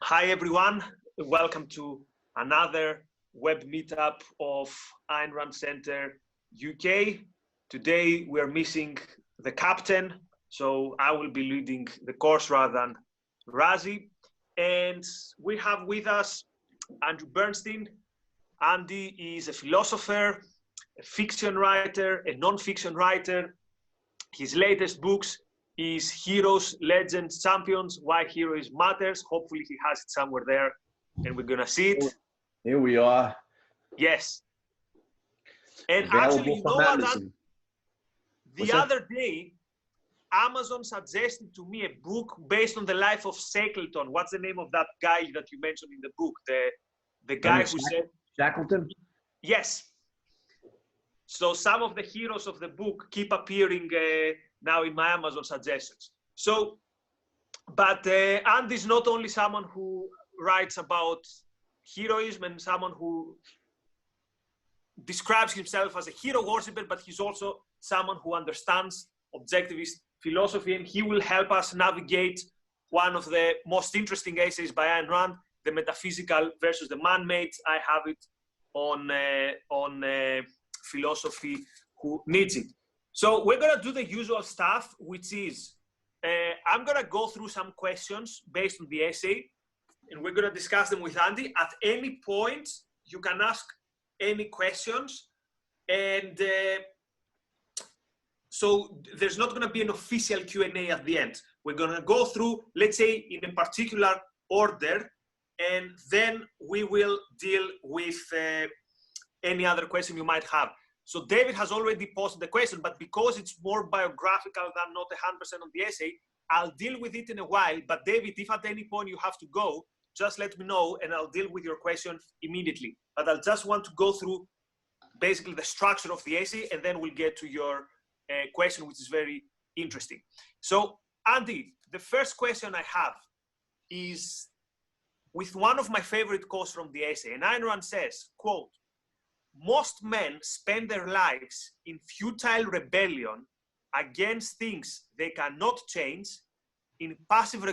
Hi everyone, welcome to another web meetup of Ein Rand Center UK. Today we're missing the captain, so I will be leading the course rather than Razi. And we have with us Andrew Bernstein. Andy is a philosopher, a fiction writer, a non-fiction writer. His latest books is Heroes, Legends, Champions, Why Heroes Matters. Hopefully he has it somewhere there and we're gonna see it. Here we are. Yes. And Available actually, you know from what? Amazon. The other day, Amazon suggested to me a book based on the life of Shackleton. What's the name of that guy that you mentioned in the book? The guy who said... Shackleton? Yes. So some of the heroes of the book keep appearing now in my Amazon suggestions. So, but Andy's not only someone who writes about heroism and someone who describes himself as a hero worshipper, but he's also someone who understands objectivist philosophy, and he will help us navigate one of the most interesting essays by Ayn Rand, the metaphysical versus the man-made. I have it on Philosophy Who Needs It. So we're gonna do the usual stuff, which is I'm gonna go through some questions based on the essay, and we're gonna discuss them with Andy. At any point, you can ask any questions, and so there's not gonna be an official Q&A at the end. We're gonna go through, let's say, in a particular order, and then we will deal with any other question you might have. So David has already posted the question, but because it's more biographical than not 100% of the essay, I'll deal with it in a while. But David, if at any point you have to go, just let me know and I'll deal with your question immediately. But I'll just want to go through basically the structure of the essay, and then we'll get to your question, which is very interesting. So Andy, the first question I have is with one of my favorite quotes from the essay, and Ayn Rand says, quote, "Most men spend their lives in futile rebellion against things they cannot change, in passive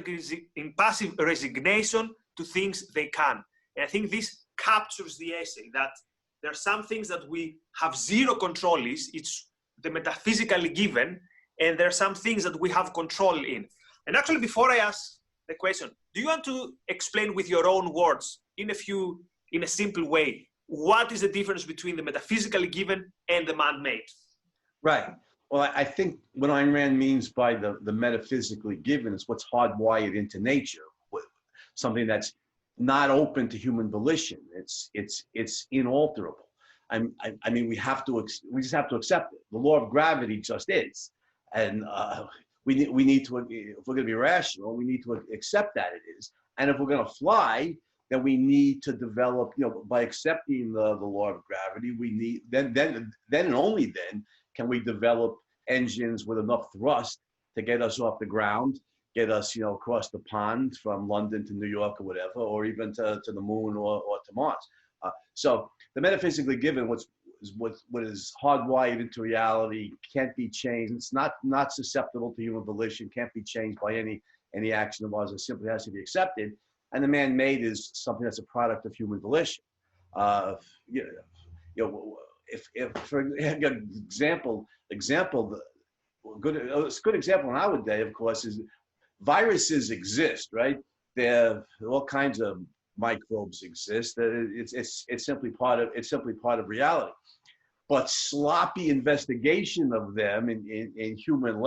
resignation to things they can." And I think this captures the essay, that there are some things that we have zero control is, it's the metaphysically given, and there are some things that we have control in. And actually, before I ask the question, do you want to explain with your own words, in a simple way, what is the difference between the metaphysically given and the man-made? Right. Well, I think what Ayn Rand means by the metaphysically given is what's hardwired into nature, something that's not open to human volition. It's inalterable. I mean, we just have to accept it. The law of gravity just is, and we need to, if we're going to be rational, we need to accept that it is. And if we're going to fly, then we need to develop, by accepting the law of gravity, we need, then and only then can we develop engines with enough thrust to get us off the ground, get us, across the pond from London to New York or whatever, or even to the moon or to Mars. So the metaphysically given, what is hardwired into reality, can't be changed. It's not susceptible to human volition, can't be changed by any action of ours. It simply has to be accepted. And the man-made is something that's a product of human volition. If for example, a good example in our day, of course, is viruses exist, right? All kinds of microbes exist. It's simply part of reality. But sloppy investigation of them in human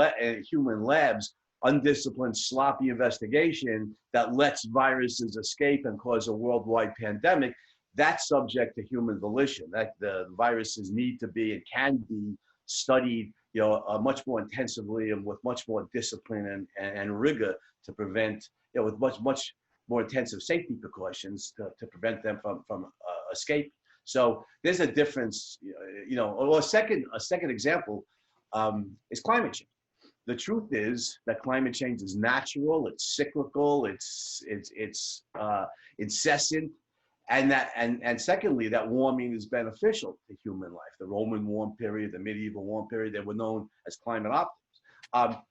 labs, undisciplined, sloppy investigation that lets viruses escape and cause a worldwide pandemic, that's subject to human volition. That the viruses need to be and can be studied, much more intensively and with much more discipline and rigor to prevent, with much more intensive safety precautions to prevent them from escape. So there's a difference, Or a second example is climate change. The truth is that climate change is natural, it's cyclical, it's incessant, and secondly, that warming is beneficial to human life. The Roman warm period, the medieval warm period, they were known as climate optimists.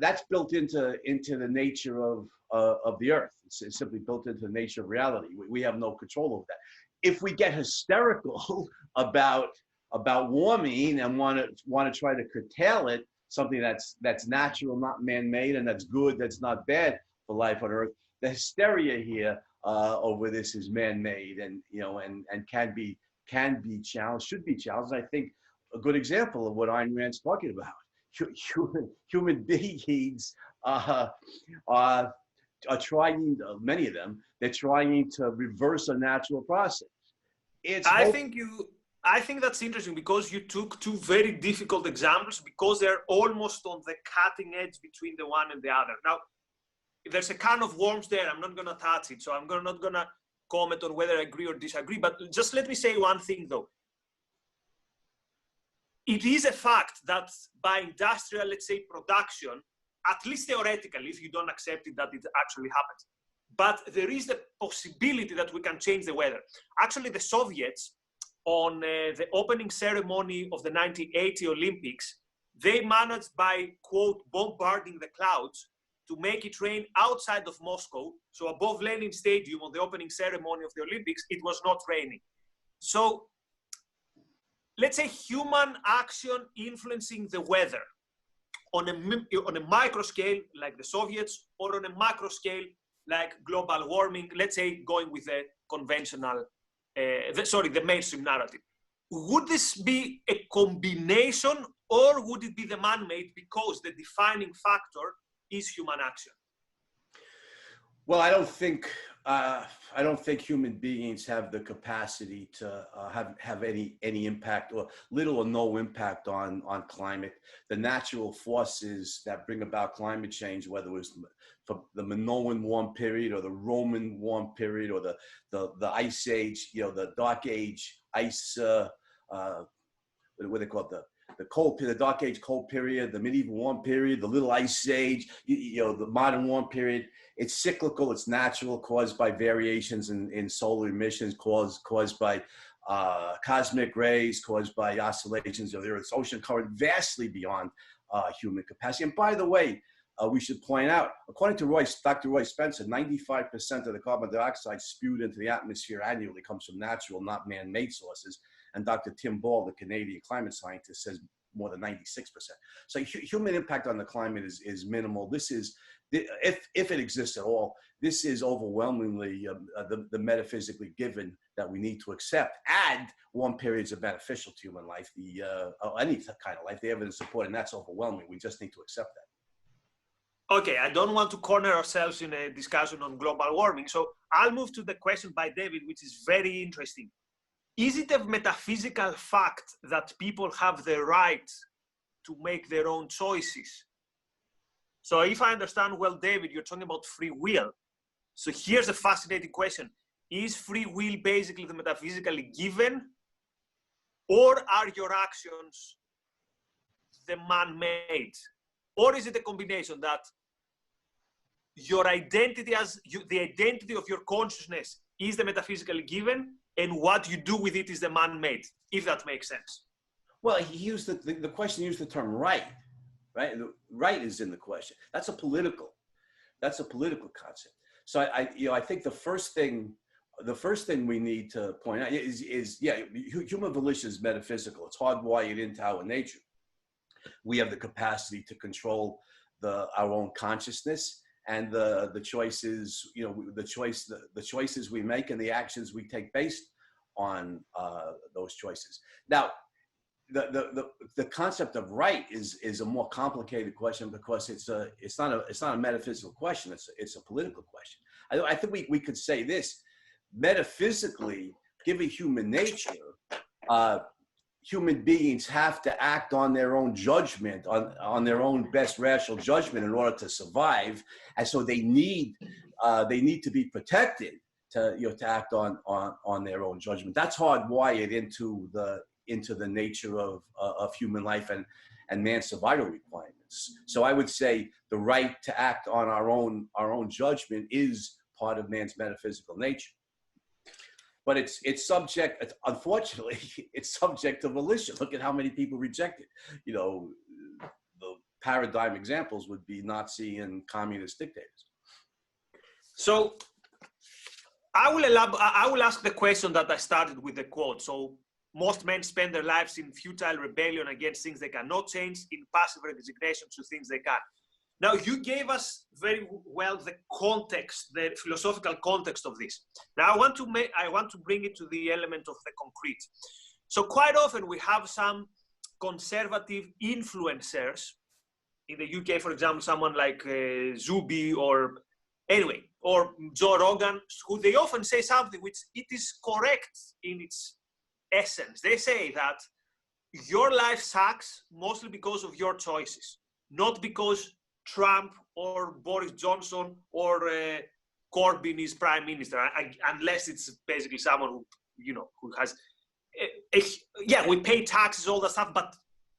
That's built into the nature of of the earth. It's simply built into the nature of reality. We have no control over that. If we get hysterical about warming and want to try to curtail it, something that's natural, not man-made, and that's good, that's not bad for life on earth, the hysteria here over this is man-made, and and can be challenged, should be challenged. I think a good example of what Ayn Rand's talking about. Human beings are trying, many of them, they're trying to reverse a natural process. I think that's interesting, because you took two very difficult examples, because they're almost on the cutting edge between the one and the other. Now, there's a can of worms there. I'm not going to touch it, so I'm not going to comment on whether I agree or disagree. But just let me say one thing, though. It is a fact that by industrial, let's say, production, at least theoretically, if you don't accept it, that it actually happens, but there is the possibility that we can change the weather. Actually, the Soviets, on the opening ceremony of the 1980 Olympics, they managed by, quote, bombarding the clouds to make it rain outside of Moscow. So above Lenin Stadium on the opening ceremony of the Olympics, it was not raining. So let's say human action influencing the weather on a micro scale like the Soviets, or on a macro scale like global warming, let's say going with the conventional, the mainstream narrative. Would this be a combination, or would it be the man-made, because the defining factor is human action? Well, I don't think human beings have the capacity to have any impact, or little or no impact on climate. The natural forces that bring about climate change, whether it was the Minoan warm period, or the Roman warm period, or the Ice Age, the Dark Age ice, what do they call it? The Dark Age cold period, the medieval warm period, the Little Ice Age, the modern warm period. It's cyclical, it's natural, caused by variations in solar emissions, caused by cosmic rays, caused by oscillations of the Earth's ocean current, vastly beyond human capacity. And by the way, we should point out, according to Dr. Roy Spencer, 95% of the carbon dioxide spewed into the atmosphere annually comes from natural, not man-made sources. And Dr. Tim Ball, the Canadian climate scientist, says more than 96%. So human impact on the climate is minimal. This is, if it exists at all, this is overwhelmingly the metaphysically given that we need to accept. And warm periods are beneficial to human life, any kind of life. The evidence supporting that's overwhelming. We just need to accept that. Okay, I don't want to corner ourselves in a discussion on global warming. So I'll move to the question by David, which is very interesting. Is it a metaphysical fact that people have the right to make their own choices? So if I understand well, David, you're talking about free will. So here's a fascinating question. Is free will basically the metaphysically given, or are your actions the man-made? Or is it a combination that your identity the identity of your consciousness is the metaphysically given, and what you do with it is the man-made, if that makes sense? Well, he used the question used the term right? Right is in the question. That's a political concept. So I think the first thing we need to point out is human volition is metaphysical. It's hardwired into our nature. We have the capacity to control our own consciousness and the choices, the choices we make and the actions we take based on those choices. Now, the concept of right is a more complicated question, because it's not a metaphysical question. It's a political question. I think we could say this: metaphysically, given human nature, human beings have to act on their own judgment, on their own best rational judgment in order to survive, and so they need to be protected to act on their own judgment. That's hardwired into the nature of human life and man's survival requirements. So I would say the right to act on our own judgment is part of man's metaphysical nature. But it's subject, unfortunately, it's subject to volition. Look at how many people reject it. The paradigm examples would be Nazi and communist dictators. So I will ask the question that I started with the quote. So most men spend their lives in futile rebellion against things they cannot change, in passive resignation to things they can. Now, you gave us very well the context, the philosophical context of this. Now, I want to bring it to the element of the concrete. So quite often we have some conservative influencers in the UK, for example, someone like Zubi or Joe Rogan, who they often say something which it is correct in its essence. They say that your life sucks mostly because of your choices, not because Trump or Boris Johnson or Corbyn is prime minister, unless it's basically someone who has, we pay taxes, all that stuff, but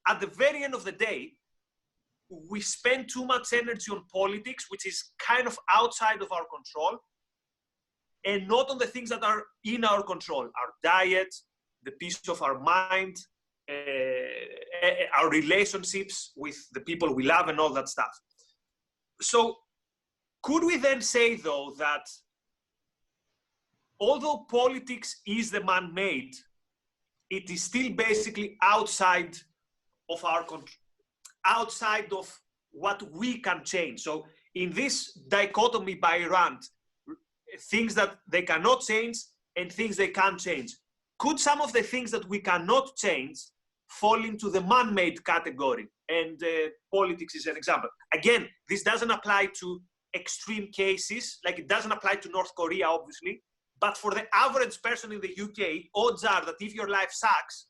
at the very end of the day, we spend too much energy on politics, which is kind of outside of our control, and not on the things that are in our control, our diet, the peace of our mind, our relationships with the people we love and all that stuff. So could we then say, though, that although politics is the man-made, it is still basically outside of our control, outside of what we can change? So in this dichotomy by Rand, things that they cannot change and things they can change, could some of the things that we cannot change fall into the man-made category? And politics is an example. Again, this doesn't apply to extreme cases, like it doesn't apply to North Korea, obviously, but for the average person in the UK, odds are that if your life sucks,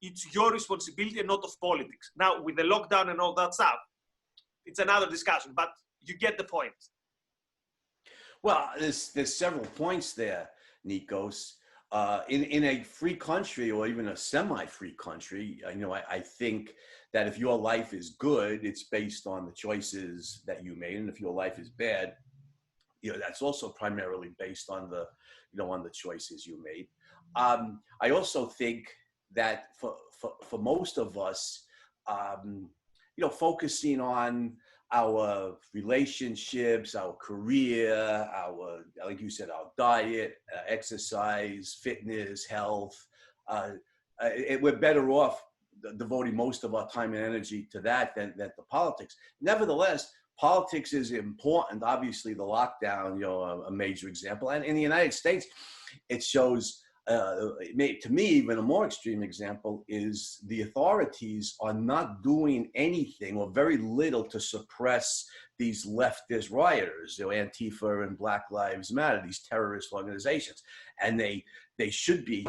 it's your responsibility and not of politics. Now, with the lockdown and all that stuff, it's another discussion, but you get the point. Well, there's several points there, Nikos. In a free country, or even a semi-free country, I think that if your life is good, it's based on the choices that you made, and if your life is bad, that's also primarily based on the choices you made. I also think that for most of us, focusing on our relationships, our career, like you said, our diet, exercise, fitness, health, we're better off devoting most of our time and energy to that than to politics. Nevertheless, politics is important. Obviously, the lockdown, a major example. And in the United States, it shows, to me, even a more extreme example is the authorities are not doing anything or very little to suppress these leftist rioters, Antifa and Black Lives Matter, these terrorist organizations. And they should be,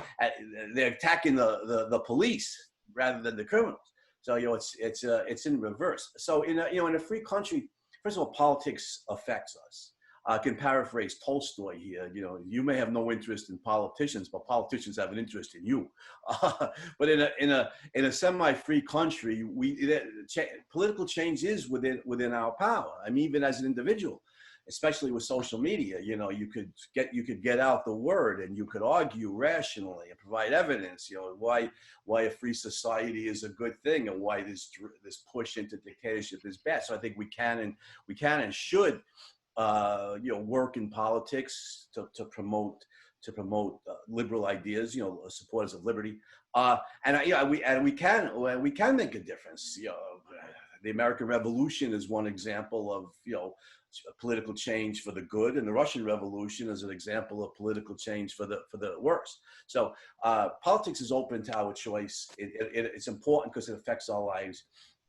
they're attacking the police rather than the criminals. So, it's in reverse. So in a free country, first of all, politics affects us. I can paraphrase Tolstoy here. You may have no interest in politicians, but politicians have an interest in you. But in a semi-free country, political change is within our power. I mean, even as an individual, especially with social media, you could get out the word, and you could argue rationally and provide evidence. Why a free society is a good thing, and why this push into dictatorship is bad. So I think we can and should work in politics to promote liberal ideas, supporters of liberty, and we can make a difference. The American Revolution is one example of political change for the good, and the Russian Revolution is an example of political change for the worse. So politics is open to our choice. It's important because it affects our lives.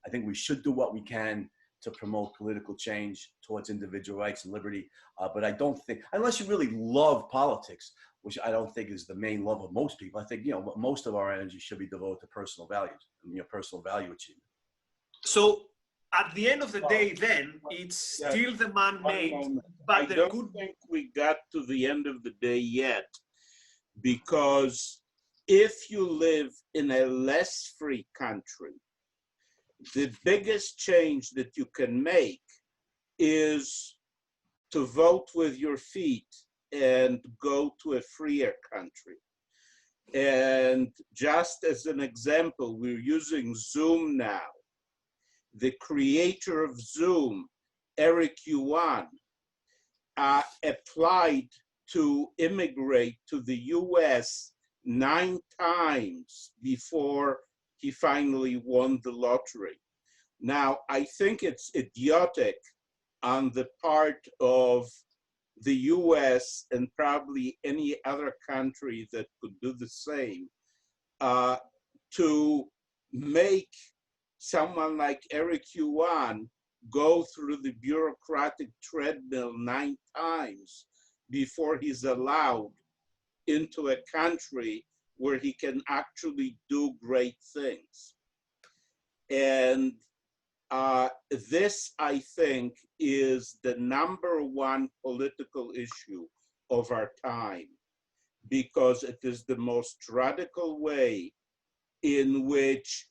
I think we should do what we can to promote political change towards individual rights and liberty. But I don't think, unless you really love politics, which I don't think is the main love of most people, I think, most of our energy should be devoted to personal values and personal value achievement. So at the end of the day, then, it's still the man-made, but I don't think we got to the end of the day yet, because if you live in a less free country, the biggest change that you can make is to vote with your feet and go to a freer country. And just as an example, we're using Zoom now. The creator of Zoom, Eric Yuan, applied to immigrate to the US 9 times before he finally won the lottery. Now, I think it's idiotic on the part of the US and probably any other country that could do the same to make someone like Eric Yuan go through the bureaucratic treadmill 9 times before he's allowed into a country where he can actually do great things. And this, I think, is the #1 political issue of our time, because it is the most radical way in which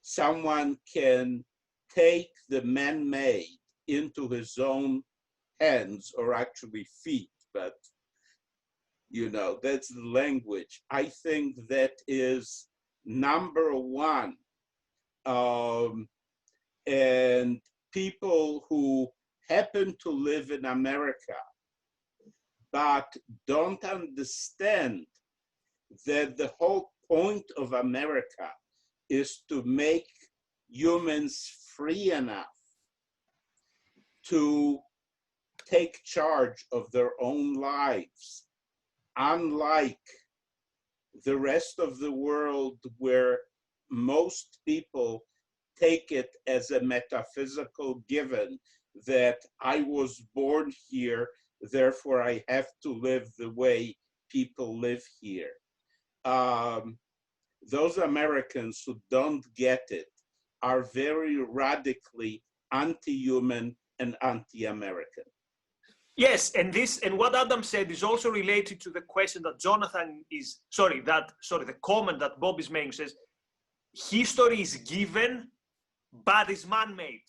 someone can take the man-made into his own hands, or actually feet, but you know, that's the language. I think that is #1. And people who happen to live in America but don't understand that the whole point of America is to make humans free enough to take charge of their own lives, unlike the rest of the world where most people take it as a metaphysical given that I was born here, therefore I have to live the way people live here. Those Americans who don't get it are very radically anti-human and anti-American. Yes, and what Adam said is also related to the question that Jonathan is, the comment that Bob is making. Says, history is given, but is man-made.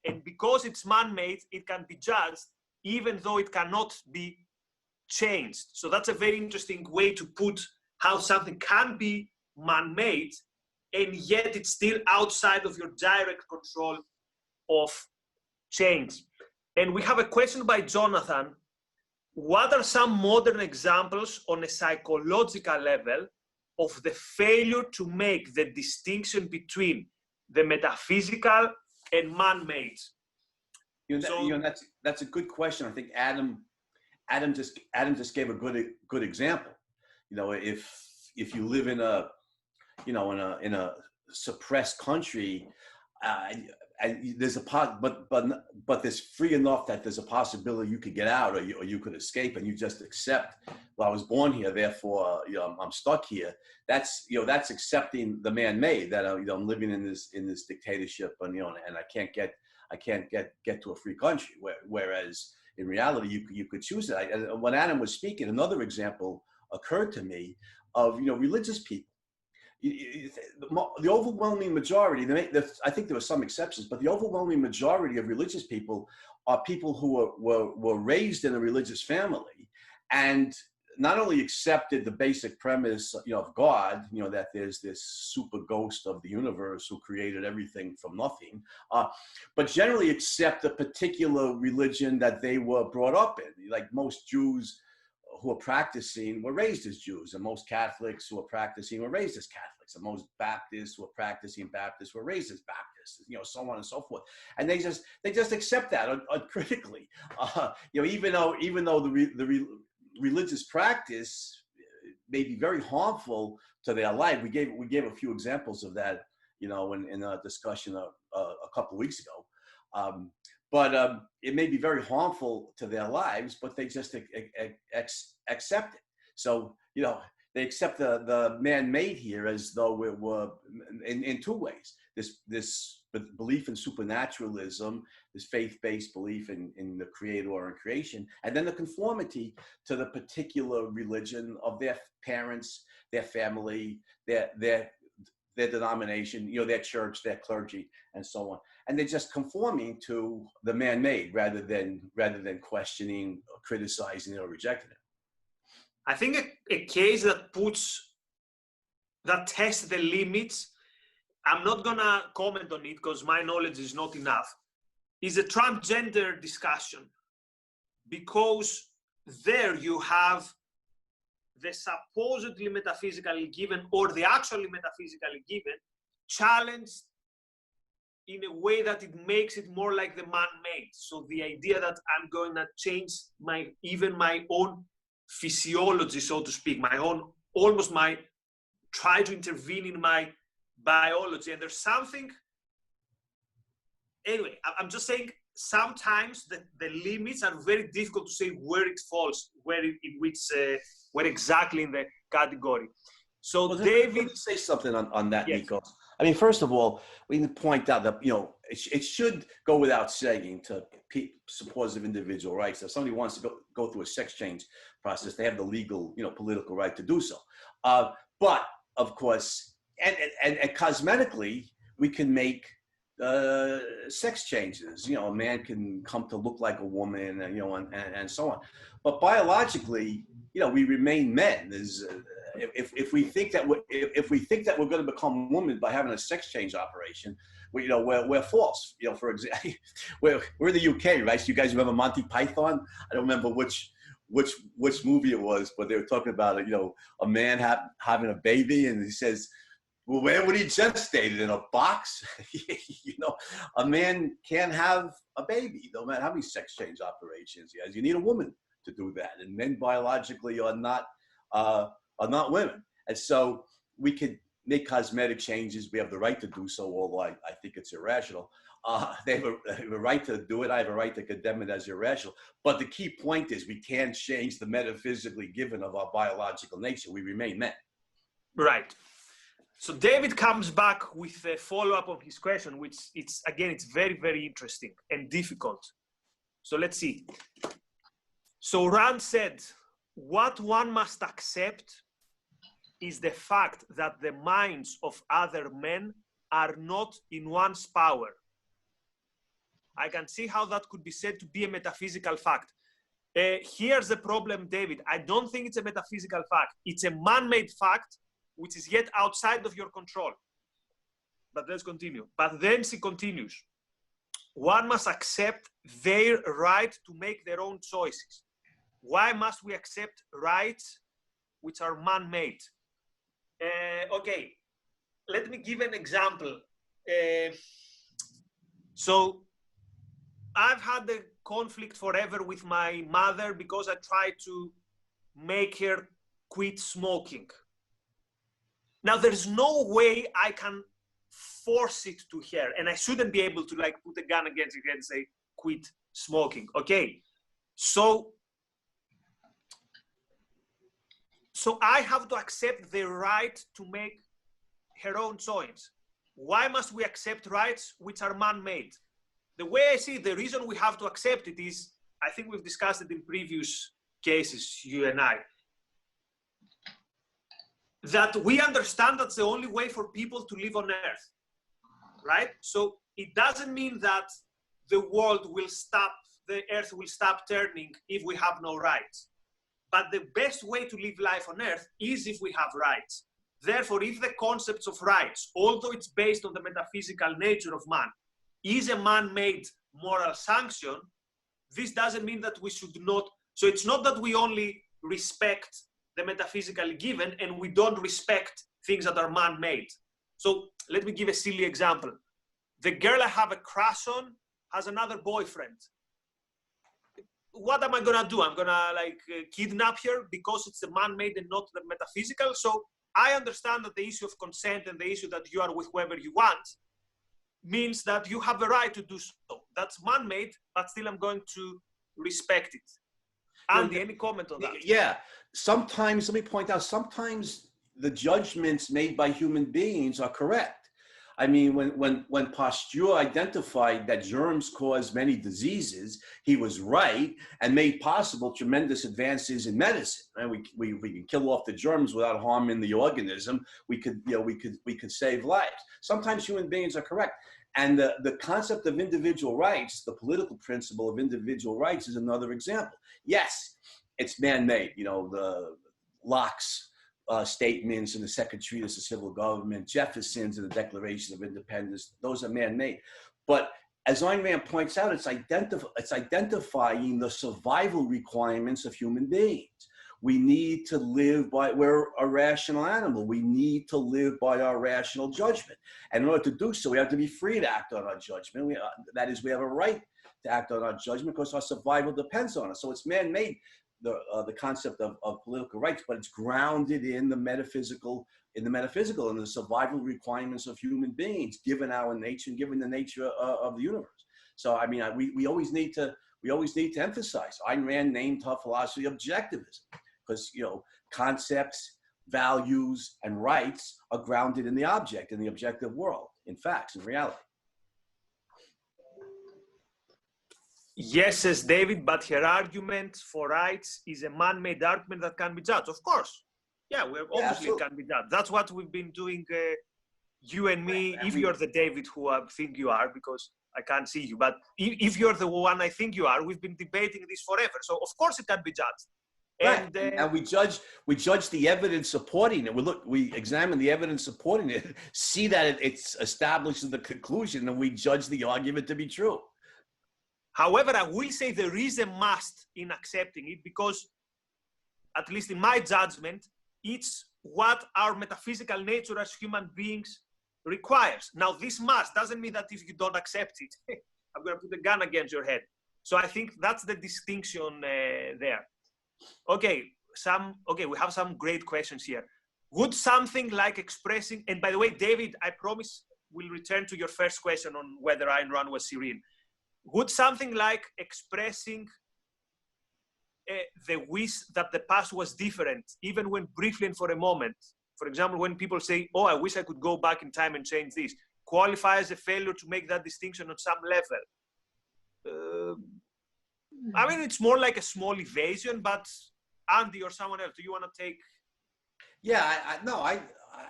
And because it's man-made, it can be judged, even though it cannot be changed. So that's a very interesting way to put how something can be man-made, and yet it's still outside of your direct control of change. And we have a question by Jonathan. What are some modern examples on a psychological level of the failure to make the distinction between the metaphysical and man-made? That's a good question. I think Adam just gave a good example. You know, if you live in a suppressed country, there's but there's free enough that there's a possibility you could get out, or you could escape, and you just accept, well, I was born here, therefore I'm stuck here. That's accepting the man-made, that I'm living in this dictatorship, and and I can't get to a free country. Whereas in reality, you could choose it. And when Adam was speaking, another example occurred to me of religious people. The overwhelming majority, I think there were some exceptions, but the overwhelming majority of religious people are people who were raised in a religious family, and not only accepted the basic premise of God, that there's this super ghost of the universe who created everything from nothing, but generally accept a particular religion that they were brought up in. Like most Jews who are practicing were raised as Jews, and most Catholics who are practicing were raised as Catholics, and most Baptists who are practicing Baptists were raised as Baptists, so on and so forth. And they just accept that uncritically, even though the religious practice may be very harmful to their life. We gave a few examples of that, in a discussion a couple of weeks ago. But it may be very harmful to their lives, but they just accept it. So, they accept the man-made here as though it were in two ways. This belief in supernaturalism, this faith-based belief in the creator and creation, and then the conformity to the particular religion of their parents, their family, their denomination, their church, their clergy, and so on. And they're just conforming to the man-made rather than questioning, or criticizing, or rejecting it. I think a case that tests the limits, I'm not gonna comment on it because my knowledge is not enough, is a transgender discussion. because there you have the supposedly metaphysically given or the actually metaphysically given challenged in a way that it makes it more like the man-made. So the idea that I'm going to change even my own physiology, so to speak, try to intervene in my biology. And there's something, anyway, I'm just saying sometimes the limits are very difficult to say where it falls, where exactly in the category. So well, David, let me say something on that, yes. Nico. I mean, first of all, we need to point out that, it should go without saying to supporters of individual rights, if somebody wants to go through a sex change process, they have the legal, political right to do so. But of course, and cosmetically, we can make sex changes. A man can come to look like a woman, and so on. But biologically, we remain men. If we think that we're going to become women by having a sex change operation, we're false. For example, we're in the UK, right? So you guys remember Monty Python? I don't remember which movie it was, but they were talking about a man having a baby, and he says, well, where would he gestate it? In a box? A man can't have a baby, no matter how many sex change operations he has. You need a woman to do that, and men biologically are not women. And so we could make cosmetic changes. We have the right to do so, although I think it's irrational. They have a right to do it. I have a right to condemn it as irrational. But the key point is we can't change the metaphysically given of our biological nature. We remain men. Right. So David comes back with a follow-up of his question, which it's very, very interesting and difficult. So let's see. So Rand said, what one must accept is the fact that the minds of other men are not in one's power. I can see how that could be said to be a metaphysical fact. Here's the problem, David. I don't think it's a metaphysical fact. It's a man-made fact, which is yet outside of your control. But let's continue. But then she continues. One must accept their right to make their own choices. Why must we accept rights which are man-made? Okay, let me give an example. So I've had a conflict forever with my mother because I tried to make her quit smoking. Now, there's no way I can force it to her, and I shouldn't be able to put a gun against her and say, quit smoking, okay? So I have to accept the right to make her own choice. Why must we accept rights which are man-made? The way I see it, the reason we have to accept it is, I think we've discussed it in previous cases, you and I, that we understand that's the only way for people to live on Earth, right? So it doesn't mean that the world will stop, the Earth will stop turning if we have no rights. But the best way to live life on Earth is if we have rights. Therefore, if the concepts of rights, although it's based on the metaphysical nature of man, is a man-made moral sanction, this doesn't mean that we should not. So it's not that we only respect the metaphysically given and we don't respect things that are man-made. So let me give a silly example. The girl I have a crush on has another boyfriend. What am I gonna do? I'm gonna kidnap her because it's the man-made and not the metaphysical. So I understand that the issue of consent and the issue that you are with whoever you want means that you have a right to do so. That's man-made, but still I'm going to respect it. Andy, any comment on that? Yeah, sometimes, let me point out, sometimes the judgments made by human beings are correct. I mean, when Pasteur identified that germs cause many diseases, he was right and made possible tremendous advances in medicine. And we can kill off the germs without harming the organism. We could save lives. Sometimes human beings are correct. And the concept of individual rights, the political principle of individual rights, is another example. Yes, it's man-made. The Locke's statements in the Second Treatise of Civil Government, Jefferson's in the Declaration of Independence, those are man-made. But as Ayn Rand points out, it's identifying the survival requirements of human beings. We need to live by, we're a rational animal. We need to live by our rational judgment. And in order to do so, we have to be free to act on our judgment. That is, we have a right to act on our judgment because our survival depends on it. So it's man-made, the concept of political rights, but it's grounded in the metaphysical, and the survival requirements of human beings, given our nature and given the nature of the universe. So, I mean, we always need to emphasize. Ayn Rand named her philosophy objectivism, because, you know, concepts, values, and rights are grounded in the object, in the objective world, in facts, in reality. Yes, says David, but her argument for rights is a man-made argument that can be judged. Of course. Yeah, obviously it can be judged. That's what we've been doing, you and me, if you're the David who I think you are, because I can't see you, but if you're the one I think you are, we've been debating this forever. So of course it can be judged. Right. And we judge the evidence supporting it. We examine the evidence supporting it, see that it's established the conclusion, and we judge the argument to be true. However, I will say there is a must in accepting it, because, at least in my judgment, it's what our metaphysical nature as human beings requires. Now, this must doesn't mean that if you don't accept it, I'm going to put a gun against your head. So I think that's the distinction there. Okay, we have some great questions here. Would something like expressing, and by the way, David, I promise we'll return to your first question on whether Ein Rand was serene. Would something like expressing the wish that the past was different, even when briefly and for a moment, for example, when people say, oh, I wish I could go back in time and change this, qualify as a failure to make that distinction on some level? I mean, it's more like a small evasion, but Andy or someone else, do you want to take? Yeah,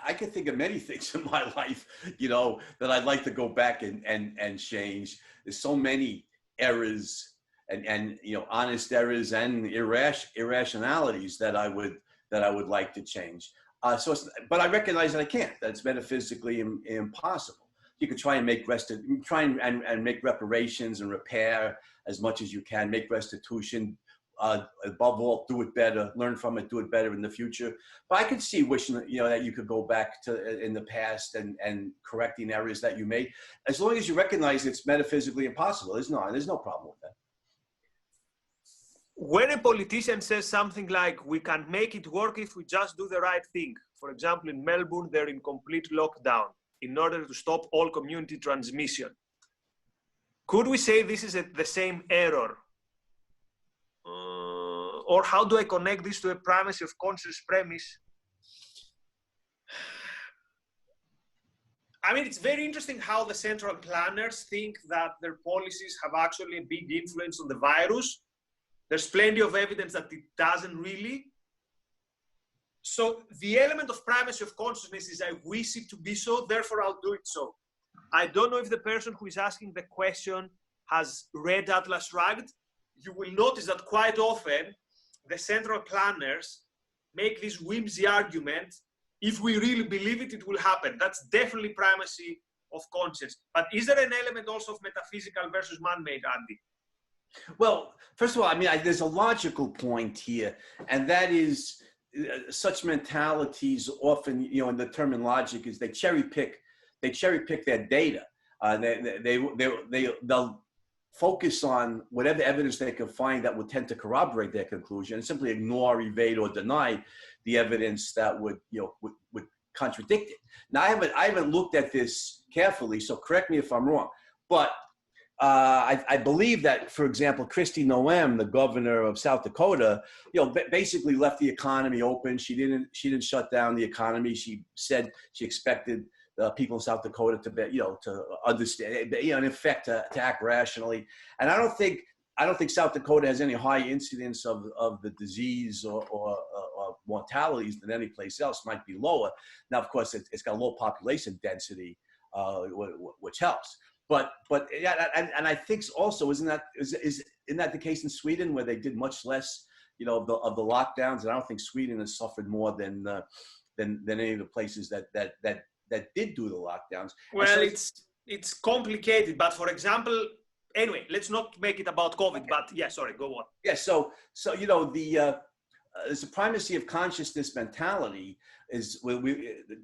I can think of many things in my life, you know, that I'd like to go back and change. There's so many errors and you know, honest errors and irrationalities that I would like to change. But I recognize that I can't. That's metaphysically impossible. You could try and make make reparations and repair as much as you can, make restitution. Above all, do it better, learn from it, do it better in the future. But I could see wishing, you know, that you could go back to in the past and correcting errors that you made, as long as you recognize it's metaphysically impossible. There's no problem with that. When a politician says something like, we can make it work if we just do the right thing. For example, in Melbourne, they're in complete lockdown in order to stop all community transmission. Could we say this is the same error? Or how do I connect this to a primacy of conscious premise? I mean, it's very interesting how the central planners think that their policies have actually a big influence on the virus. There's plenty of evidence that it doesn't really. So the element of primacy of consciousness is I wish it to be so, therefore I'll do it so. I don't know if the person who is asking the question has read Atlas Shrugged. You will notice that quite often the central planners make this whimsy argument. If we really believe it, it will happen. That's definitely primacy of conscience. But is there an element also of metaphysical versus man-made, Andy? Well, first of all, I mean, there's a logical point here, and that is such mentalities often, you know, and the term in logic is they cherry pick their data. They'll focus on whatever evidence they can find that would tend to corroborate their conclusion, and simply ignore, evade, or deny the evidence that would, you know, would contradict it. Now, I haven't looked at this carefully, so correct me if I'm wrong, but I believe that, for example, Kristi Noem, the governor of South Dakota, you know, basically left the economy open. She didn't shut down the economy. She said she expected people in South Dakota to be, you know, to understand, you know, in effect, to act rationally. And I don't think South Dakota has any high incidence of the disease or mortalities than any place else. Might be lower. Now, of course, it's got a low population density, which helps. But yeah, and I think also isn't that the case in Sweden, where they did much less, you know, of the lockdowns? And I don't think Sweden has suffered more than any of the places that did do the lockdowns. Well, so it's it's complicated, but for example, anyway, let's not make it about COVID, okay. But yeah, sorry, go on. Yeah, so you know, there's a primacy of consciousness mentality is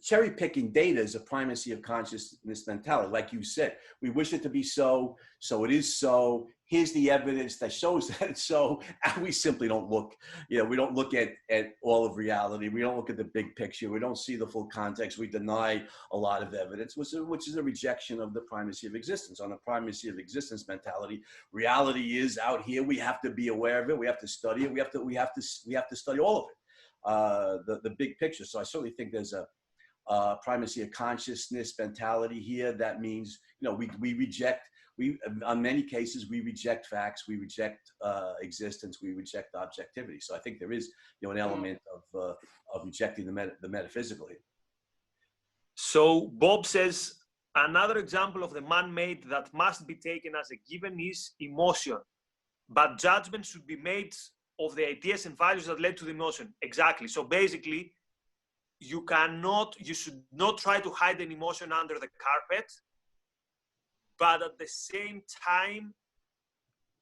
cherry picking data is a primacy of consciousness mentality. Like you said, we wish it to be so it is so. Here's the evidence that shows that it's so, and we simply don't look, you know, we don't look at all of reality. We don't look at the big picture. We don't see the full context. We deny a lot of evidence, which is a rejection of the primacy of existence. On a primacy of existence mentality, reality is out here. We have to be aware of it. We have to study it. We have to study all of it, the big picture. So I certainly think there's a primacy of consciousness mentality here. That means, you know, we reject. On many cases, we reject facts, we reject existence, we reject objectivity. So I think there is, you know, an element of rejecting the metaphysical here. So Bob says, another example of the man-made that must be taken as a given is emotion, but judgment should be made of the ideas and values that led to the emotion. Exactly. So basically, you should not try to hide an emotion under the carpet, but at the same time,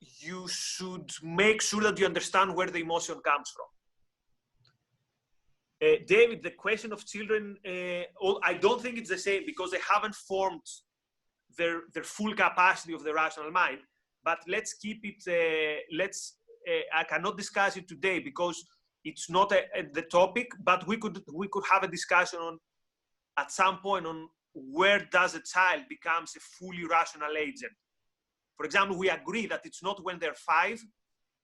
you should make sure that you understand where the emotion comes from. David, the question of children, I don't think it's the same because they haven't formed their full capacity of the rational mind. But let's keep it, I cannot discuss it today because it's not the topic, but we could have a discussion on, at some point, on where does a child becomes a fully rational agent. For example, we agree that it's not when they're 5,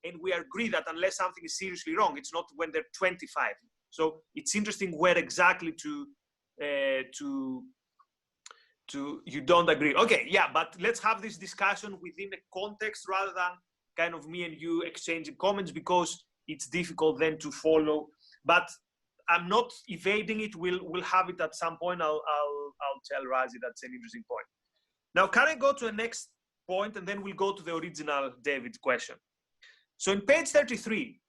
and we agree that unless something is seriously wrong, it's not when they're 25. So it's interesting where exactly you don't agree. Okay, yeah, but let's have this discussion within a context rather than kind of me and you exchanging comments, because it's difficult then to follow. But I'm not evading it. We'll have it at some point. I'll tell Razi that's an interesting point. Now, can I go to the next point, and then we'll go to the original David question. So in page 33,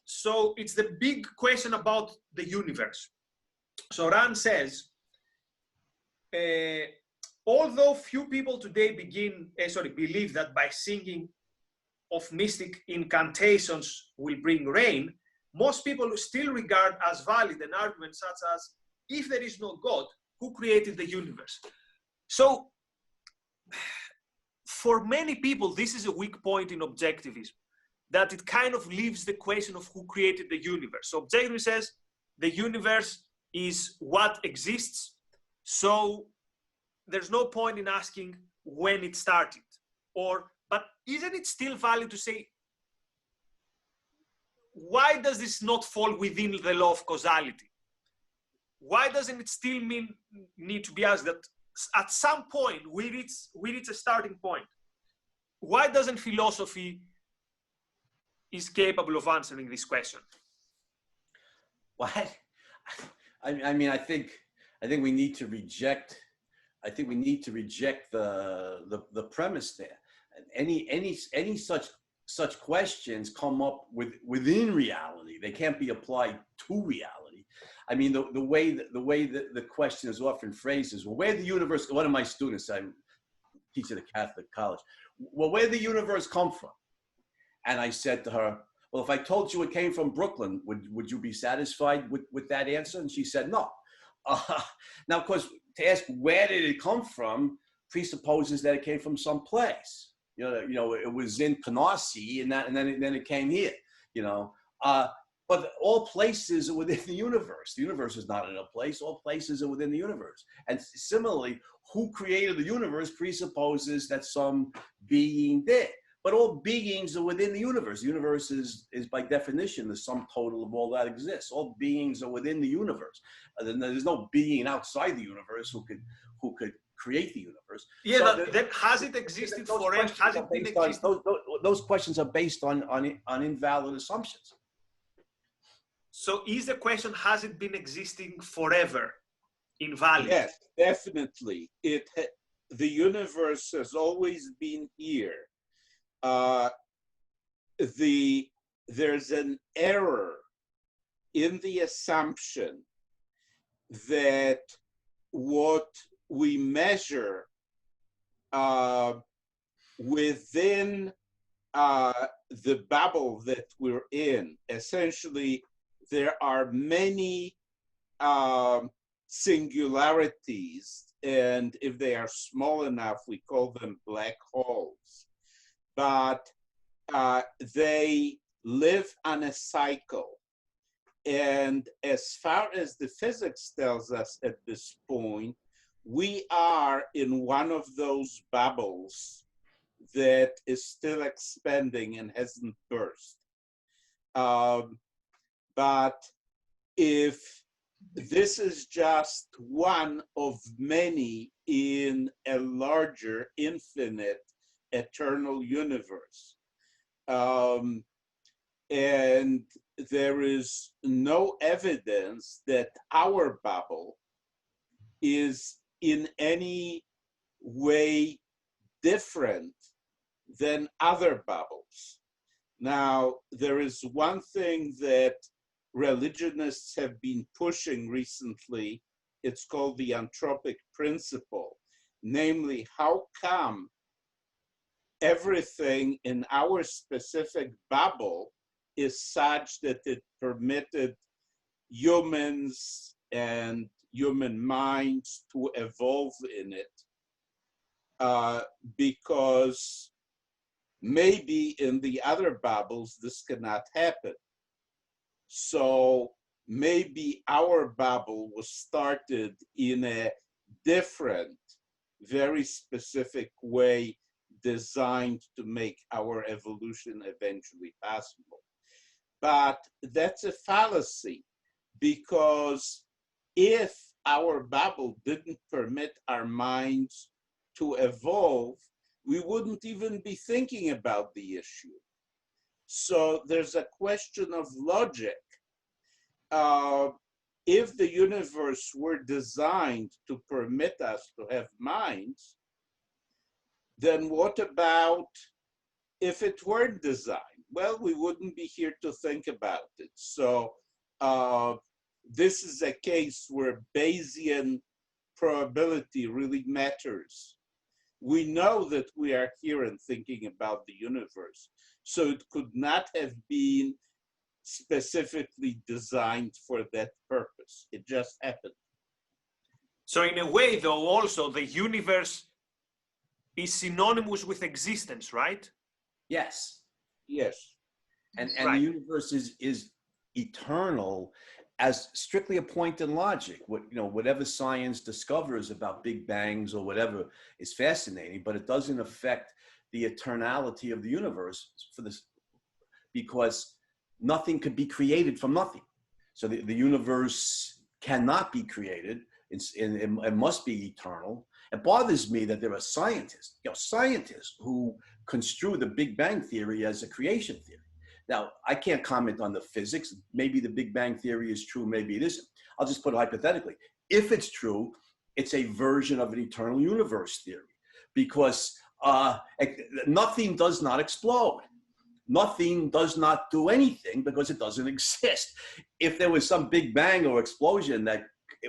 so it's the big question about the universe. So Rand says, although few people today believe that by singing of mystic incantations will bring rain, most people still regard as valid an argument such as, if there is no God, who created the universe? So for many people, this is a weak point in objectivism, that it kind of leaves the question of who created the universe. So objectivism says the universe is what exists, so there's no point in asking when it started. But isn't it still valid to say, why does this not fall within the law of causality? Why doesn't it still need to be asked that at some point we reach a starting point? Why doesn't philosophy is capable of answering this question? Well, I mean, I think we need to reject. I think we need to reject the premise there. Any such questions come up within reality. They can't be applied to reality. I mean, the way the question is often phrased is, well, where the universe? One of my students, I'm teaching at a Catholic college. Well, where the universe come from? And I said to her, well, if I told you it came from Brooklyn, would you be satisfied with that answer? And she said, no. Now, of course, to ask where did it come from presupposes that it came from some place. You know, it was in Canarsie, and then it came here. You know, but all places are within the universe. The universe is not in a place. All places are within the universe. And similarly, who created the universe presupposes that some being did. But all beings are within the universe. The universe is by definition the sum total of all that exists. All beings are within the universe. There's no being outside the universe who could create the universe. Yeah, so but then has it existed forever? Has it been existing? Those questions are based on invalid assumptions. So is the question, has it been existing forever, invalid? Yes, definitely. The universe has always been here. There's an error in the assumption that what we measure within the bubble that we're in, essentially, there are many singularities, and if they are small enough, we call them black holes. But they live on a cycle. And as far as the physics tells us at this point, we are in one of those bubbles that is still expanding and hasn't burst. But if this is just one of many in a larger, infinite, eternal universe, and there is no evidence that our bubble is in any way different than other bubbles. Now, there is one thing that religionists have been pushing recently. It's called the Antropic Principle. Namely, how come everything in our specific bubble is such that it permitted humans and human minds to evolve in it? Because maybe in the other bubbles, this cannot happen. So maybe our bubble was started in a different, very specific way designed to make our evolution eventually possible. But that's a fallacy, because if our bubble didn't permit our minds to evolve, we wouldn't even be thinking about the issue. So there's a question of logic. If the universe were designed to permit us to have minds, then what about if it weren't designed? Well, we wouldn't be here to think about it. So this is a case where Bayesian probability really matters. We know that we are here and thinking about the universe. So it could not have been specifically designed for that purpose. It just happened. So in a way, though, also the universe is synonymous with existence, right? Yes. Yes. And Right. the universe is eternal as strictly a point in logic. Whatever science discovers about big bangs or whatever is fascinating, but it doesn't affect the eternality of the universe for this, because nothing could be created from nothing. So the universe cannot be created. It must be eternal. It bothers me that there are scientists who construe the Big Bang Theory as a creation theory. Now, I can't comment on the physics. Maybe the Big Bang Theory is true, maybe it isn't. I'll just put it hypothetically. If it's true, it's a version of an eternal universe theory, because nothing does not explode. Nothing does not do anything because it doesn't exist. If there was some big bang or explosion,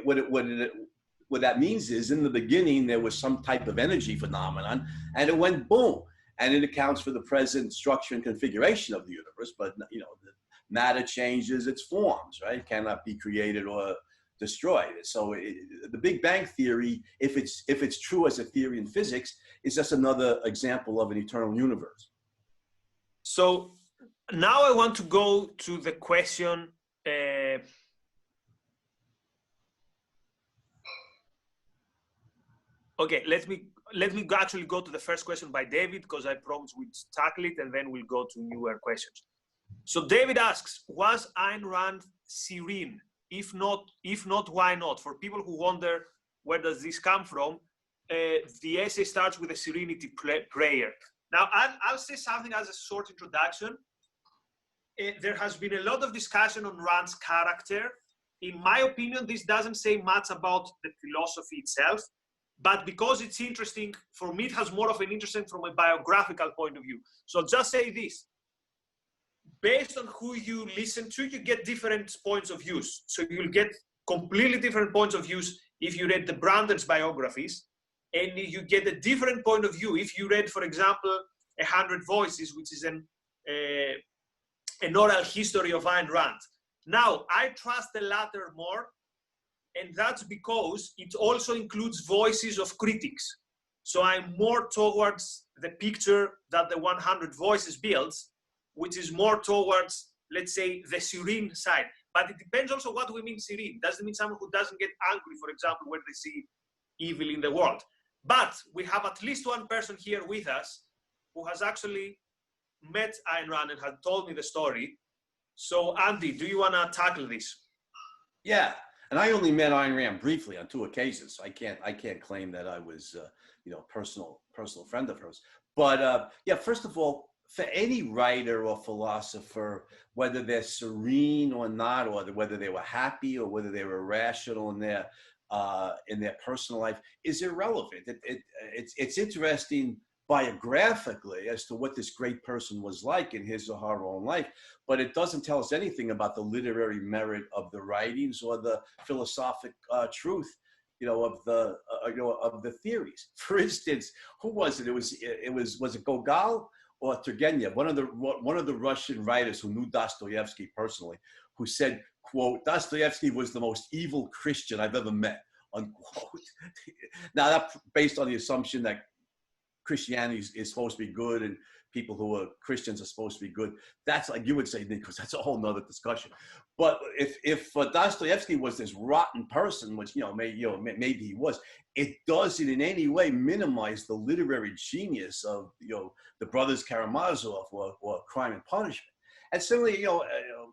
what that means is in the beginning, there was some type of energy phenomenon and it went boom. And it accounts for the present structure and configuration of the universe, but the matter changes its forms, right? It cannot be created or destroyed. So the Big Bang Theory, if it's true as a theory in physics, is just another example of an eternal universe. So now I want to go to the question. Okay, let me actually go to the first question by David, because I promised we'd tackle it, and then we'll go to newer questions. So David asks, was Ein Rand serene? If not, why not? For people who wonder where does this come from, the essay starts with a serenity prayer. Now, I'll say something as a short introduction. There has been a lot of discussion on Rand's character. In my opinion, this doesn't say much about the philosophy itself, but because it's interesting, for me, it has more of an interest from a biographical point of view. So I'll just say this. Based on who you listen to, you get different points of views. So you'll get completely different points of views if you read the Branden's biographies and you get a different point of view. If you read, for example, 100 Voices, which is an oral history of Ayn Rand. Now, I trust the latter more, and that's because it also includes voices of critics. So I'm more towards the picture that the 100 Voices builds, which is more towards, let's say, the serene side. But it depends also what we mean serene. Doesn't mean someone who doesn't get angry, for example, when they see evil in the world. But we have at least one person here with us who has actually met Ayn Rand and had told me the story. So Andy, do you want to tackle this? Yeah, and I only met Ayn Rand briefly on 2 occasions. So I can't claim that I was personal friend of hers. But yeah, first of all, for any writer or philosopher, whether they're serene or not, or whether they were happy or whether they were rational in their personal life, is irrelevant. It's interesting biographically as to what this great person was like in his or her own life, but it doesn't tell us anything about the literary merit of the writings or the philosophic truth, of the theories. For instance, who was it? Was it Gogol or Turgenev, one of the Russian writers who knew Dostoevsky personally, who said, quote, Dostoevsky was the most evil Christian I've ever met, unquote. Now, that's based on the assumption that Christianity is supposed to be good and people who are Christians are supposed to be good. That's like you would say, Nikos, that's a whole nother discussion. But if Dostoevsky was this rotten person, which maybe he was, it doesn't in any way minimize the literary genius of the brothers Karamazov or Crime and Punishment. And similarly,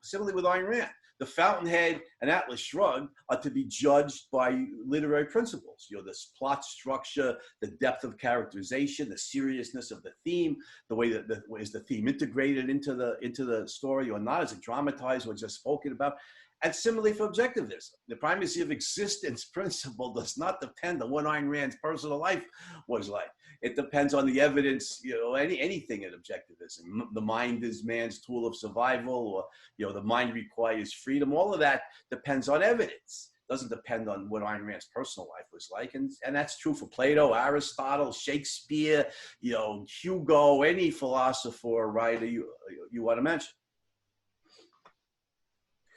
similarly with Ayn Rand, The Fountainhead and Atlas Shrugged are to be judged by literary principles. This plot structure, the depth of characterization, the seriousness of the theme, the way that is the theme integrated into the story or not? Is it dramatized or just spoken about? And similarly for objectivism, the primacy of existence principle does not depend on what Ayn Rand's personal life was like. It depends on the evidence, anything in objectivism. The mind is man's tool of survival, or, the mind requires freedom. All of that depends on evidence. It doesn't depend on what Ayn Rand's personal life was like. And that's true for Plato, Aristotle, Shakespeare, Hugo, any philosopher or writer you want to mention.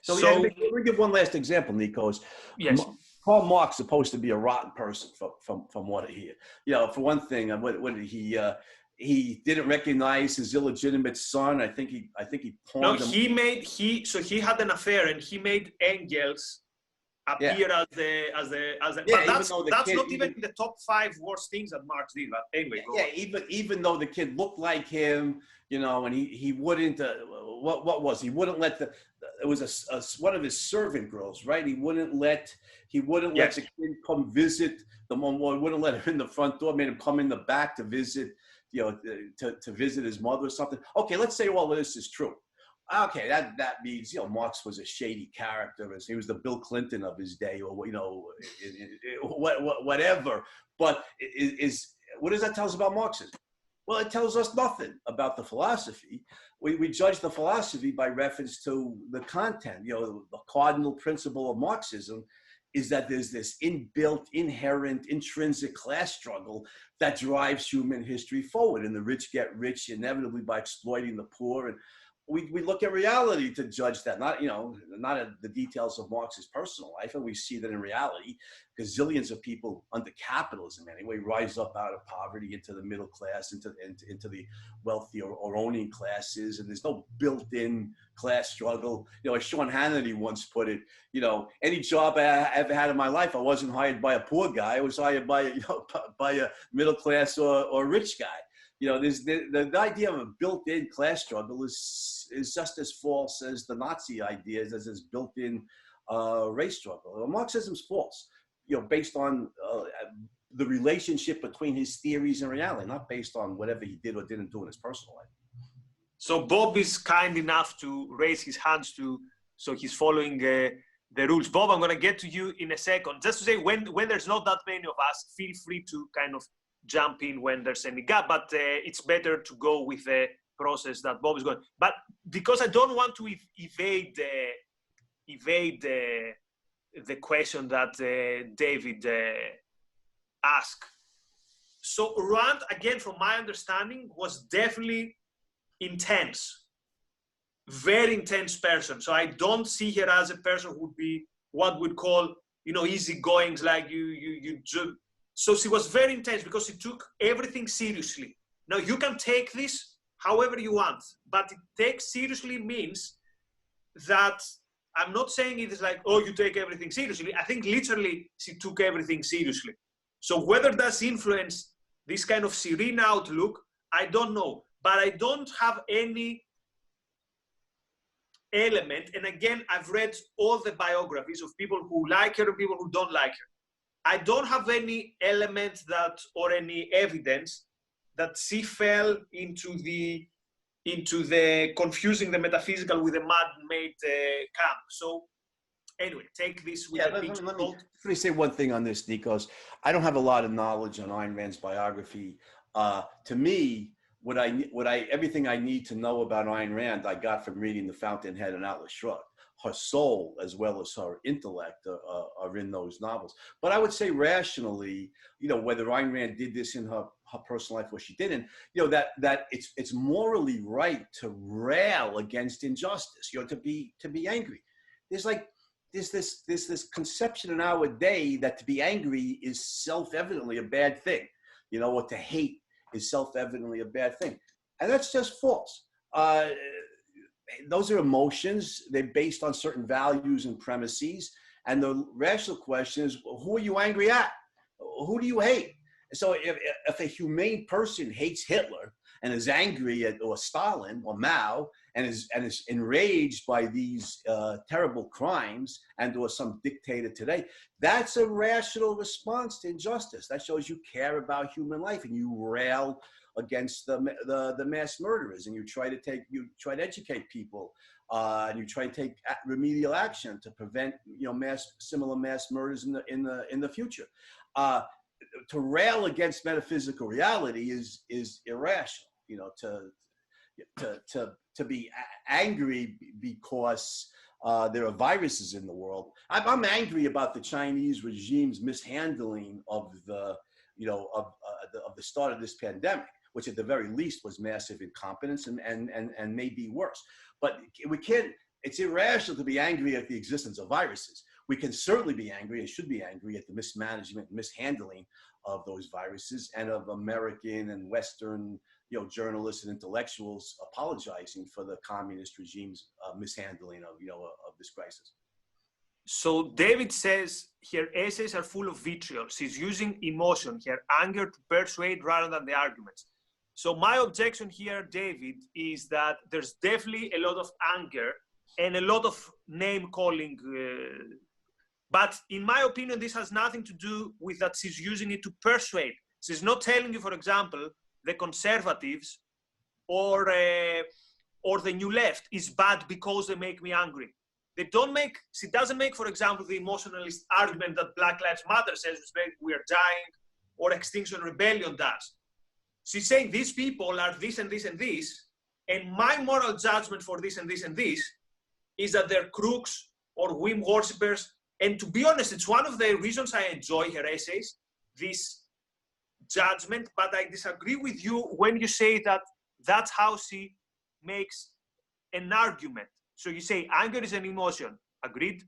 So let me give one last example, Nikos. Yes. Karl Marx is supposed to be a rotten person from what I hear. For one thing, what did he didn't recognize his illegitimate son. I think he pawned him. He had an affair and he made Engels appear as the yeah, but that's not even in the top 5 worst things that Marx did. But anyway, even though the kid looked like him, and he wouldn't he wouldn't let it was one of his servant girls, right? He wouldn't let Yes. the kid come visit the mom. Well, he wouldn't let him in the front door, made him come in the back to visit, to visit his mother or something. Okay, let's say all of this is true. Okay, that means Marx was a shady character. He was the Bill Clinton of his day, or whatever. But what does that tell us about Marxism? Well, it tells us nothing about the philosophy. We judge the philosophy by reference to the content. The cardinal principle of Marxism is that there's this inbuilt, inherent, intrinsic class struggle that drives human history forward, and the rich get rich inevitably by exploiting the poor. And we look at reality to judge that, not at the details of Marx's personal life, and we see that in reality, gazillions of people under capitalism anyway rise up out of poverty into the middle class, into the wealthy or owning classes, and there's no built-in class struggle. As Sean Hannity once put it, any job I ever had in my life, I wasn't hired by a poor guy. I was hired by a middle class or rich guy. There's the idea of a built-in class struggle is just as false as the Nazi idea as this built-in race struggle. Marxism's false, based on the relationship between his theories and reality, not based on whatever he did or didn't do in his personal life. So Bob is kind enough to raise his hands so he's following the rules. Bob, I'm going to get to you in a second. Just to say, when there's not that many of us, feel free to kind of jump in when there's any gap, but it's better to go with the process that Bob is going. But because I don't want to evade the question that David asked, So Rand, again, from my understanding, was definitely intense, very intense person. So I don't see her as a person who would be what we'd call, you know, easygoings, like you. So she was very intense because she took everything seriously. Now you can take this however you want, but it takes seriously means that I'm not saying it is like, oh, you take everything seriously. I think literally she took everything seriously. So whether that's influenced this kind of serene outlook, I don't know. But I don't have any element. And again, I've read all the biographies of people who like her and people who don't like her. I don't have any element that, or any evidence that she fell into the confusing the metaphysical with the man-made camp. So anyway, take this with a pinch of salt. Let me say one thing on this, Nikos. I don't have a lot of knowledge on Ayn Rand's biography. To me, everything I need to know about Ayn Rand, I got from reading The Fountainhead and Atlas Shrugged. Her soul, as well as her intellect, are in those novels. But I would say rationally, you know, whether Ayn Rand did this in her personal life or she didn't, you know, that it's morally right to rail against injustice, you know, to be angry. There's this conception in our day that to be angry is self-evidently a bad thing, you know, or to hate is self-evidently a bad thing. And that's just false. Those are emotions. They're based on certain values and premises. And the rational question is, who are you angry at? Who do you hate? So if a humane person hates Hitler and is angry at or Stalin or Mao and is enraged by these terrible crimes and or some dictator today, that's a rational response to injustice. That shows you care about human life and you rail against the mass murderers, and you try to educate people, and you try to take remedial action to prevent, you know, similar mass murders in the future. To rail against metaphysical reality is irrational. You know, to be angry because there are viruses in the world. I'm angry about the Chinese regime's mishandling of the start of this pandemic, which at the very least was massive incompetence and maybe worse. But we can't, it's irrational to be angry at the existence of viruses. We can certainly be angry and should be angry at the mismanagement and mishandling of those viruses and of American and Western, you know, journalists and intellectuals apologizing for the communist regime's mishandling of this crisis. So David says her essays are full of vitriol. She's using emotion, her anger, to persuade rather than the arguments. So my objection here, David, is that there's definitely a lot of anger and a lot of name calling. But in my opinion, this has nothing to do with that she's using it to persuade. She's not telling you, for example, the conservatives or the new left is bad because they make me angry. She doesn't make, for example, the emotionalist argument that Black Lives Matter says we are dying, or Extinction Rebellion does. She's saying these people are this and this and this, and my moral judgment for this and this and this is that they're crooks or whim worshippers. And to be honest, it's one of the reasons I enjoy her essays, this judgment, but I disagree with you when you say that that's how she makes an argument. So you say anger is an emotion, agreed?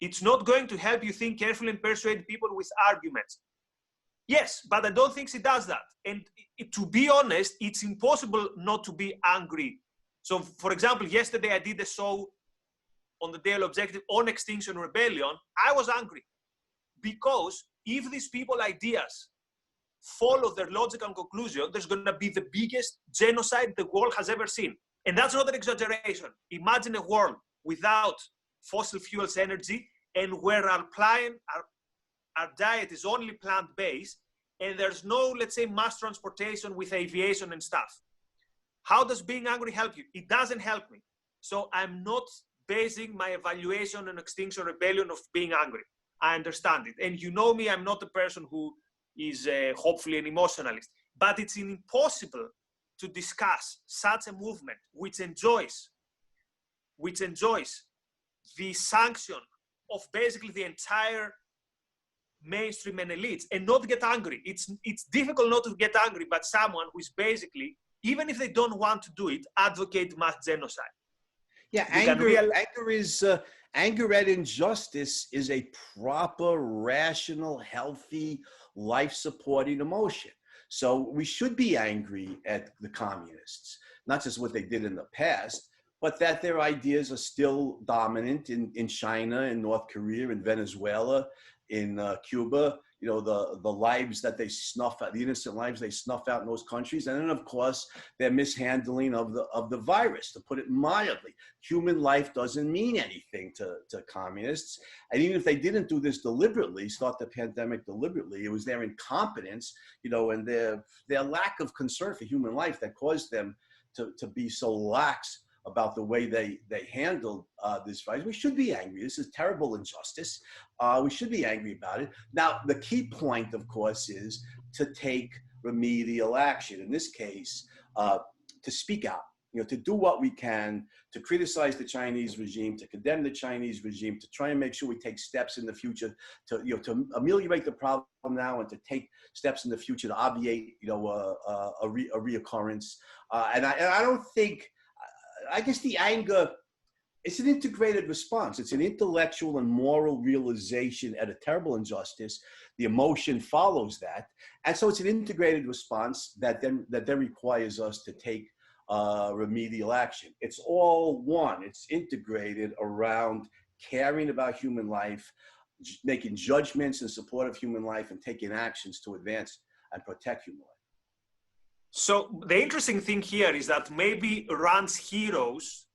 It's not going to help you think carefully and persuade people with arguments. Yes, but I don't think she does that. And to be honest, it's impossible not to be angry. So for example, yesterday I did a show on the Daily Objective on Extinction Rebellion. I was angry because if these people's ideas follow their logical conclusion, there's going to be the biggest genocide the world has ever seen. And that's not an exaggeration. Imagine a world without fossil fuels energy and where our diet is only plant-based and there's no, let's say, mass transportation with aviation and stuff. How does being angry help you? It doesn't help me. So I'm not basing my evaluation on Extinction Rebellion of being angry. I understand it. And you know me, I'm not a person who is hopefully an emotionalist. But it's impossible to discuss such a movement which enjoys the sanction of basically the entire mainstream and elites and not get angry. It's difficult not to get angry, but someone who is basically, even if they don't want to do it, advocate mass genocide. Yeah, anger at injustice is a proper, rational, healthy, life-supporting emotion. So we should be angry at the communists, not just what they did in the past, but that their ideas are still dominant in China, in North Korea, in Venezuela, in Cuba. You know, the lives that they snuff out, the innocent lives they snuff out in those countries. And then, of course, their mishandling of the virus, to put it mildly. Human life doesn't mean anything to communists. And even if they didn't do this deliberately, start the pandemic deliberately, it was their incompetence, you know, and their lack of concern for human life that caused them to be so lax about the way they handled this virus. We should be angry. This is terrible injustice. We should be angry about it. Now, the key point, of course, is to take remedial action. In this case, to speak out, you know, to do what we can, to criticize the Chinese regime, to condemn the Chinese regime, to try and make sure we take steps in the future to, you know, to ameliorate the problem now and to take steps in the future to obviate, you know, a reoccurrence. And I don't think, I guess the anger, it's an integrated response. It's an intellectual and moral realization at a terrible injustice. The emotion follows that. And so it's an integrated response that then requires us to take remedial action. It's all one. It's integrated around caring about human life, making judgments in support of human life, and taking actions to advance and protect human life. So the interesting thing here is that maybe Rand's heroes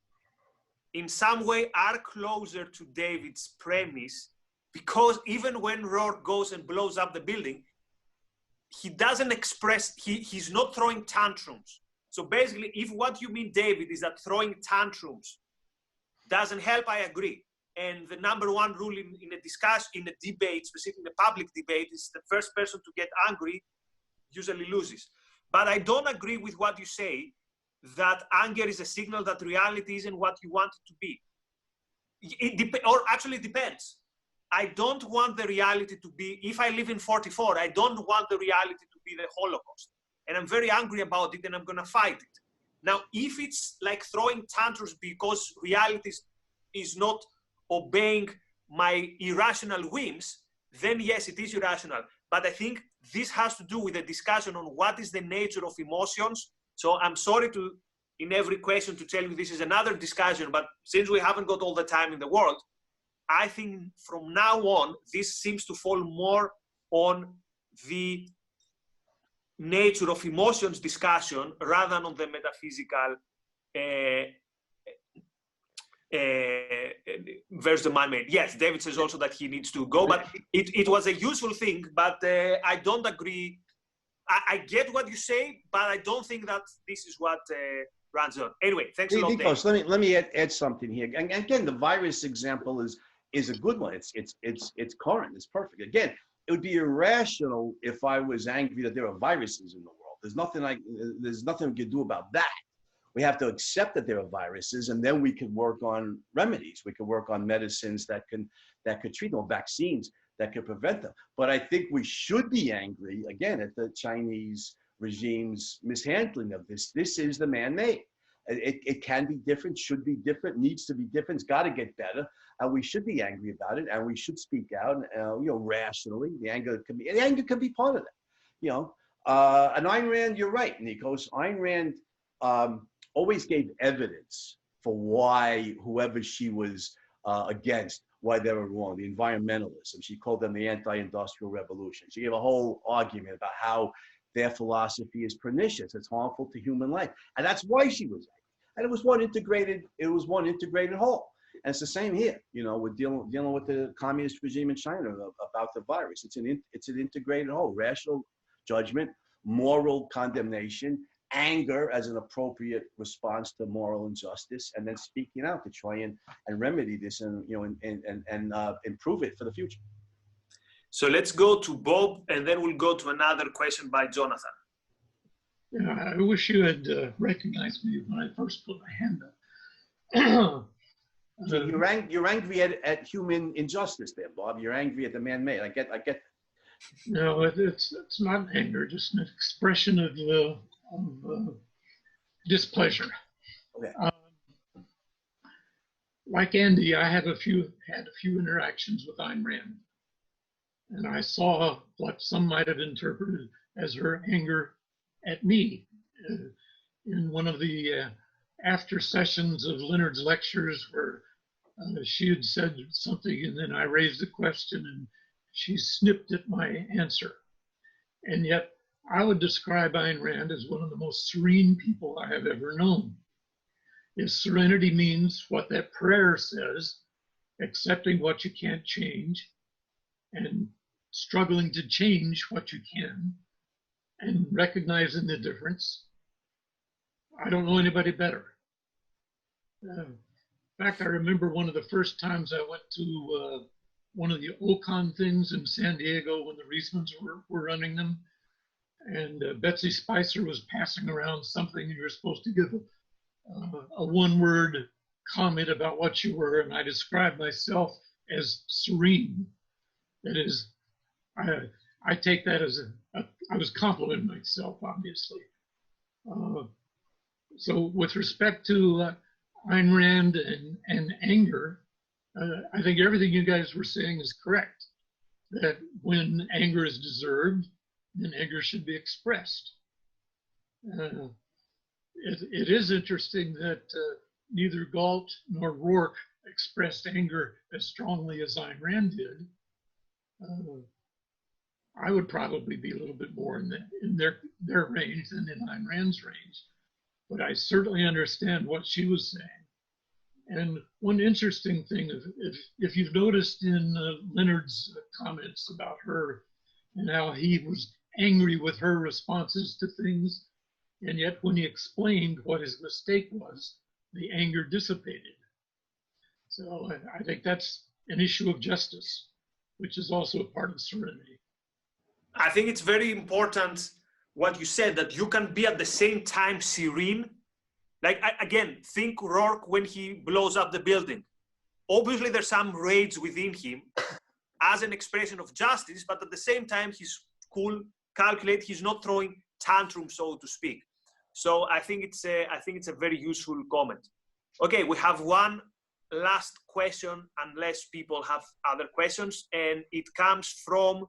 in some way are closer to David's premise, because even when Rourke goes and blows up the building, he doesn't express, he's not throwing tantrums. So basically, if what you mean, David, is that throwing tantrums doesn't help, I agree. And the number one rule in a discussion, in a debate, specifically in a public debate, is the first person to get angry usually loses. But I don't agree with what you say, that anger is a signal that reality isn't what you want it to be. Or actually it depends. I don't want the reality to be, if I live in 44, I don't want the reality to be the Holocaust. And I'm very angry about it and I'm gonna fight it. Now, if it's like throwing tantrums because reality is not obeying my irrational whims, then yes, it is irrational. But I think this has to do with a discussion on what is the nature of emotions. So I'm sorry to, in every question, to tell you this is another discussion, but since we haven't got all the time in the world, I think from now on, this seems to fall more on the nature of emotions discussion rather than on the metaphysical versus the man-made. Yes, David says also that he needs to go, but it was a useful thing, but I don't agree. I get what you say, but I don't think that this is what runs on. Anyway, thanks a lot, Nikos, let me add something here. And again, the virus example is a good one. It's current. It's perfect. Again, it would be irrational if I was angry that there are viruses in the world. There's nothing we can do about that. We have to accept that there are viruses, and then we can work on remedies. We can work on medicines that could treat them, vaccines that could prevent them. But I think we should be angry, again, at the Chinese regime's mishandling of this. This is the man-made. It can be different, should be different, needs to be different. It's got to get better, and we should be angry about it, and we should speak out, rationally. The anger can be part of that, And Ayn Rand, you're right, Nikos. Ayn Rand always gave evidence for why whoever she was against, why they were wrong. The environmentalists, and she called them the anti-industrial revolution. She gave a whole argument about how their philosophy is pernicious. It's harmful to human life, and that's why she was angry. And it was one integrated whole. And it's the same here. We're dealing with the communist regime in China about the virus. It's an integrated whole: rational judgment, moral condemnation, anger as an appropriate response to moral injustice, and then speaking out to try and remedy this and improve it for the future. So let's go to Bob, and then we'll go to another question by Jonathan. Yeah, I wish you had recognized me when I first put my hand up. So you're angry at human injustice there, Bob. You're angry at the man-made. I get that. No, it's not anger, just an expression of displeasure. Okay. Like Andy, I had a few interactions with Ayn Rand, and I saw what some might have interpreted as her anger at me. In one of the after sessions of Leonard's lectures, where she had said something, and then I raised a question, and she snipped at my answer. And yet, I would describe Ayn Rand as one of the most serene people I have ever known. If serenity means what that prayer says, accepting what you can't change and struggling to change what you can and recognizing the difference, I don't know anybody better. In fact, I remember one of the first times I went to one of the Ocon things in San Diego when the Reismans were running them. And Betsy Spicer was passing around something, and you were supposed to give a one-word comment about what you were, and I described myself as serene. That is, I take that as I was complimenting myself, obviously. So with respect to Ayn Rand and anger, I think everything you guys were saying is correct. That when anger is deserved, then anger should be expressed. It is interesting that neither Galt nor Rourke expressed anger as strongly as Ayn Rand did. I would probably be a little bit more in their range than in Ayn Rand's range, but I certainly understand what she was saying. And one interesting thing, if you've noticed in Leonard's comments about her and how he was angry with her responses to things, and yet when he explained what his mistake was, the anger dissipated. So I think that's an issue of justice, which is also a part of serenity. I think it's very important what you said, that you can be at the same time serene. Like, again, think Rourke when he blows up the building. Obviously, there's some rage within him as an expression of justice, but at the same time, he's cool, calculate, he's not throwing tantrums, so to speak. So I think it's a very useful comment. Okay, we have one last question, unless people have other questions, and it comes from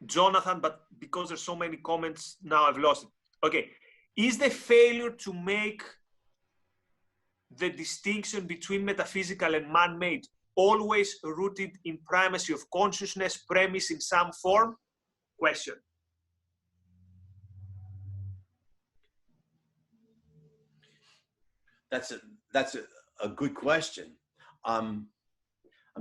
Jonathan, but because there's so many comments, now I've lost it. Okay, is the failure to make the distinction between metaphysical and man-made always rooted in primacy of consciousness premise in some form? Question. That's a good question. I'm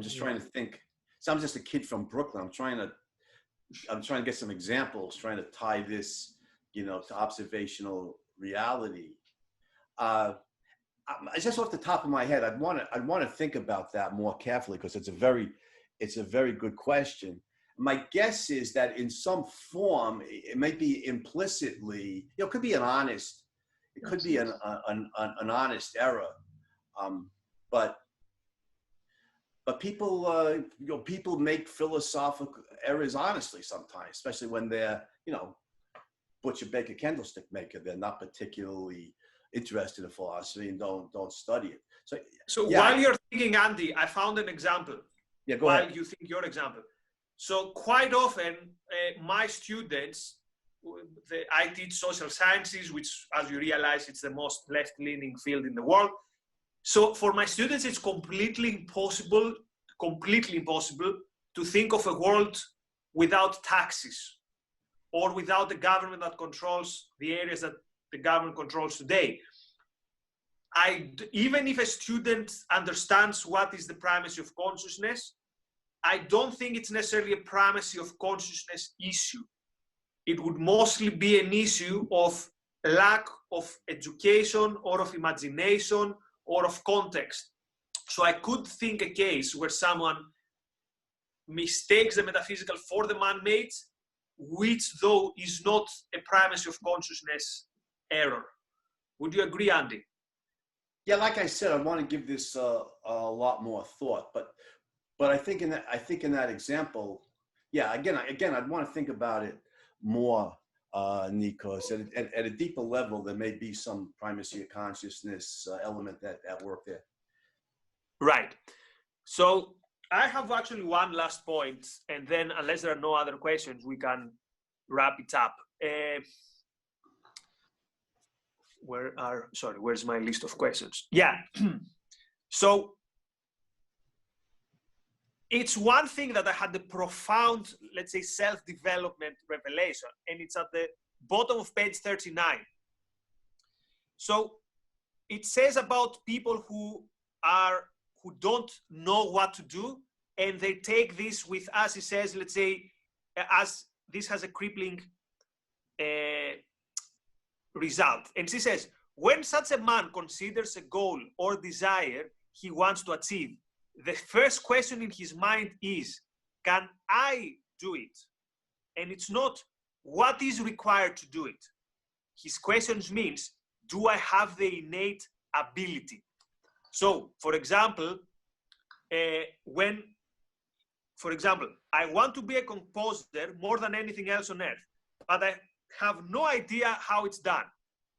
just trying to think. So I'm just a kid from Brooklyn. I'm trying to get some examples, trying to tie this, to observational reality. Just off the top of my head, I'd want to think about that more carefully, because it's a very good question. My guess is that in some form, it might be implicitly, it could be an honest error, but people, people make philosophical errors honestly sometimes, especially when they're, butcher, baker, candlestick maker. They're not particularly interested in philosophy and don't study it. So yeah. While you're thinking, Andy, I found an example. Yeah, go ahead. While you think your example. So quite often, my students, I teach social sciences, which, as you realize, it's the most left-leaning field in the world. So for my students, it's completely impossible to think of a world without taxes or without the government that controls the areas that the government controls today. Even if a student understands what is the primacy of consciousness, I don't think it's necessarily a primacy of consciousness issue. It would mostly be an issue of lack of education or of imagination or of context. So I could think a case where someone mistakes the metaphysical for the man-made, which though is not a primacy of consciousness error. Would you agree, Andy? Yeah, like I said, I want to give this a lot more thought, but I think in that example, Yeah, again, I'd want to think about it more, Nikos. At a deeper level, there may be some primacy of consciousness element at work there. Right. So I have actually one last point, and then unless there are no other questions, we can wrap it up. Where's my list of questions? Yeah. So it's one thing that I had the profound, let's say, self-development revelation, and it's at the bottom of page 39. So it says about people who don't know what to do, and they take this with, as he says, let's say, as this has a crippling result. And she says, when such a man considers a goal or desire he wants to achieve, the first question in his mind is, can I do it? And it's not, what is required to do it? His questions means, do I have the innate ability? So, for example, I want to be a composer more than anything else on earth, but I have no idea how it's done.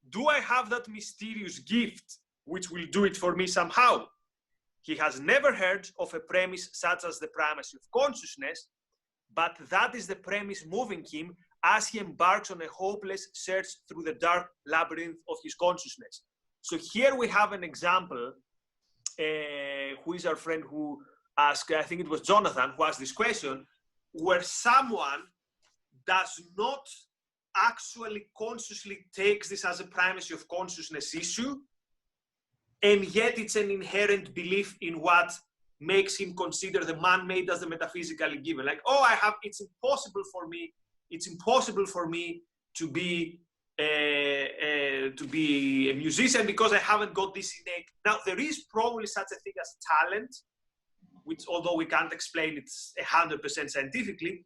Do I have that mysterious gift which will do it for me somehow? He has never heard of a premise such as the primacy of consciousness, but that is the premise moving him as he embarks on a hopeless search through the dark labyrinth of his consciousness. So here we have an example, who is our friend who asked, I think it was Jonathan who asked this question, where someone does not actually consciously takes this as a primacy of consciousness issue, and yet it's an inherent belief in what makes him consider the man-made as the metaphysically given. Like, oh, it's impossible for me to be a musician because I haven't got this innate. Now, there is probably such a thing as talent, which, although we can't explain it 100% scientifically,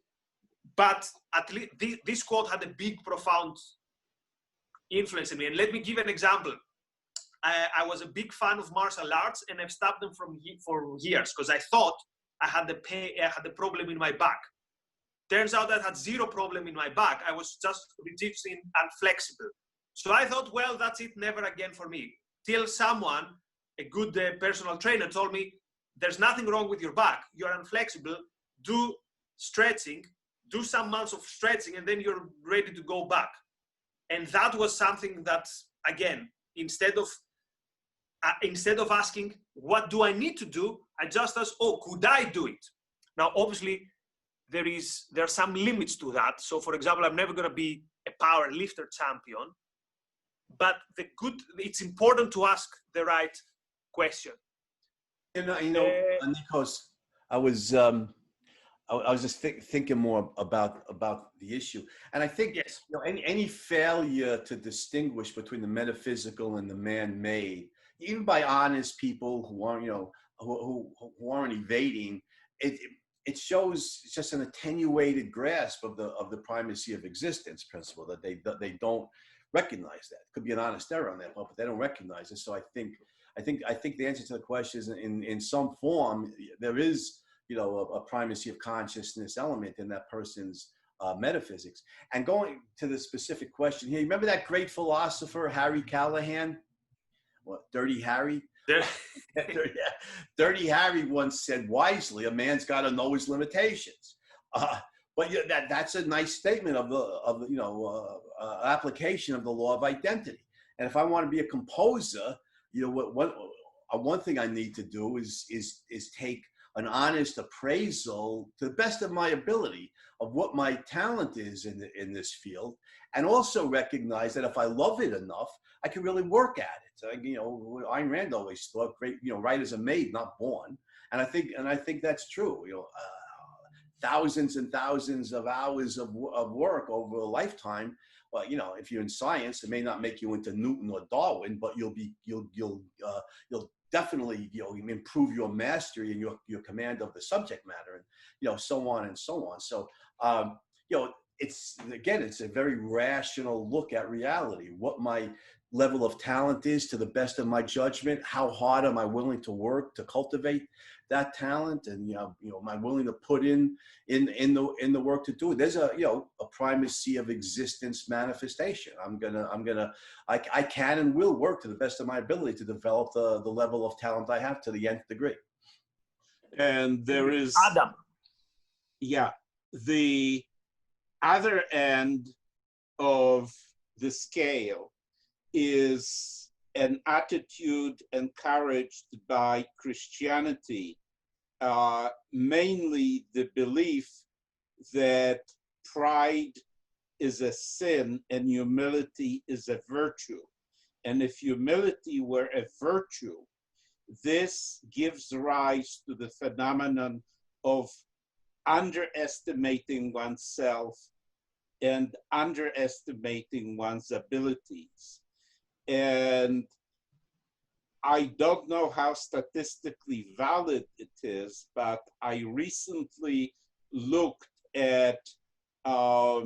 but at least this quote had a big, profound influence on me. And let me give an example. I was a big fan of martial arts, and I've stopped them for years because I thought I had the problem in my back. Turns out I had zero problem in my back. I was just ridiculously unflexible. So I thought, well, that's it, never again for me. Till someone, a good personal trainer, told me, there's nothing wrong with your back. You're unflexible. Do stretching. Do some months of stretching, and then you're ready to go back. And that was something that, again, instead of asking, what do I need to do? I just asked, oh, could I do it? Now, obviously, there are some limits to that. So, for example, I'm never going to be a power lifter champion, but it's important to ask the right question. Nikos, I was just thinking more about the issue, and I think yes, any failure to distinguish between the metaphysical and the man-made, even by honest people who aren't who aren't evading it, it shows just an attenuated grasp of the primacy of existence principle, that they don't recognize that. Could be an honest error on that part, but they don't recognize it. So I think the answer to the question is in some form there is a primacy of consciousness element in that person's metaphysics. And going to the specific question here, you remember that great philosopher Harry Callahan? What, Dirty Harry? Dirty Harry once said wisely, a man's got to know his limitations. But that's a nice statement of the application of the law of identity. And if I want to be a composer, one thing I need to do is take an honest appraisal to the best of my ability of what my talent is in this field, and also recognize that if I love it enough, I can really work at it. Ayn Rand always thought, great, writers are made, not born, and I think that's true. Thousands and thousands of hours of work over a lifetime. Well, if you're in science, it may not make you into Newton or Darwin, but you'll definitely improve your mastery and your command of the subject matter, and so on and so on. So it's a very rational look at reality. What my level of talent is to the best of my judgment. How hard am I willing to work to cultivate that talent? And, am I willing to put in the work to do it? There's a primacy of existence manifestation. I can and will work to the best of my ability to develop the level of talent I have to the nth degree. And there is Adam. Yeah, the other end of the scale is an attitude encouraged by Christianity, mainly the belief that pride is a sin and humility is a virtue. And if humility were a virtue, this gives rise to the phenomenon of underestimating oneself and underestimating one's abilities. And I don't know how statistically valid it is, but I recently looked at a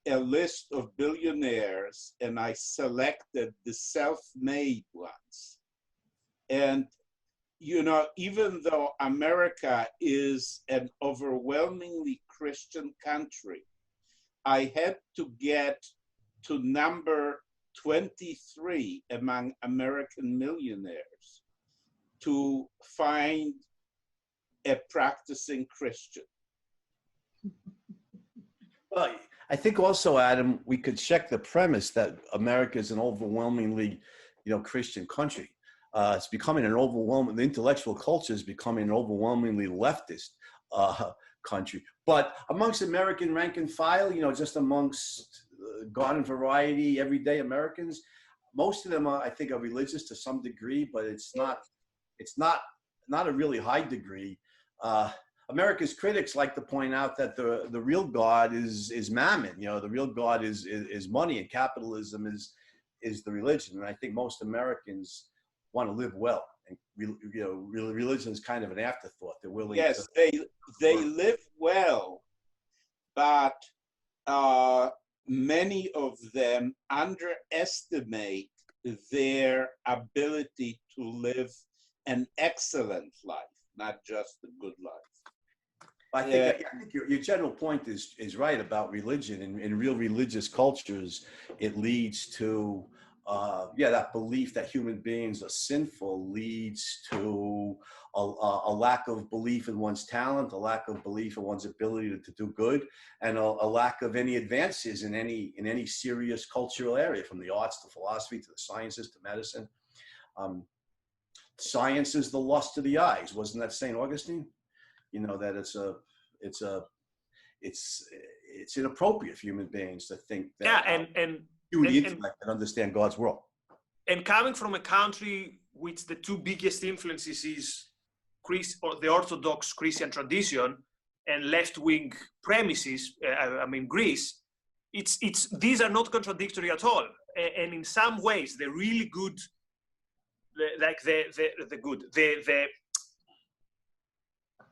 list of billionaires and I selected the self-made ones. And even though America is an overwhelmingly Christian country, I had to get to number 23 among American millionaires to find a practicing Christian. Well, I think also, Adam, we could check the premise that America is an overwhelmingly, Christian country. It's becoming the intellectual culture is becoming an overwhelmingly leftist country. But amongst American rank and file, just amongst garden variety, everyday Americans, most of them I think are religious to some degree, but it's not a really high degree. America's critics like to point out that the real God is mammon. The real God is money, and capitalism is the religion. And I think most Americans want to live well, and religion is kind of an afterthought. They're willing. Yes, they live well, but many of them underestimate their ability to live an excellent life, not just a good life. I think your general point is right about religion. In real religious cultures, it leads to that belief that human beings are sinful leads to a lack of belief in one's talent, a lack of belief in one's ability to do good, and a lack of any advances in any serious cultural area, from the arts to philosophy to the sciences to medicine. Science is the lust of the eyes. Wasn't that St. Augustine? That it's inappropriate for human beings to think that and understand God's world. And coming from a country which the two biggest influences is the Orthodox Christian tradition and left-wing premises, Greece, these are not contradictory at all. And in some ways, the really good,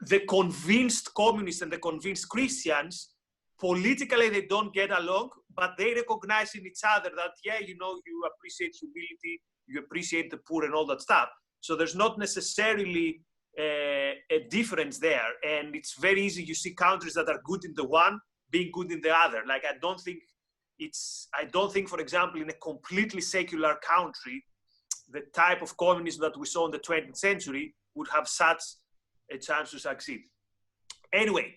the convinced communists and the convinced Christians, politically they don't get along, but they recognize in each other that, you appreciate humility, you appreciate the poor and all that stuff. So there's not necessarily a difference there. And it's very easy. You see countries that are good in the one being good in the other. Like, I don't think, for example, in a completely secular country, the type of communism that we saw in the 20th century would have such a chance to succeed. Anyway,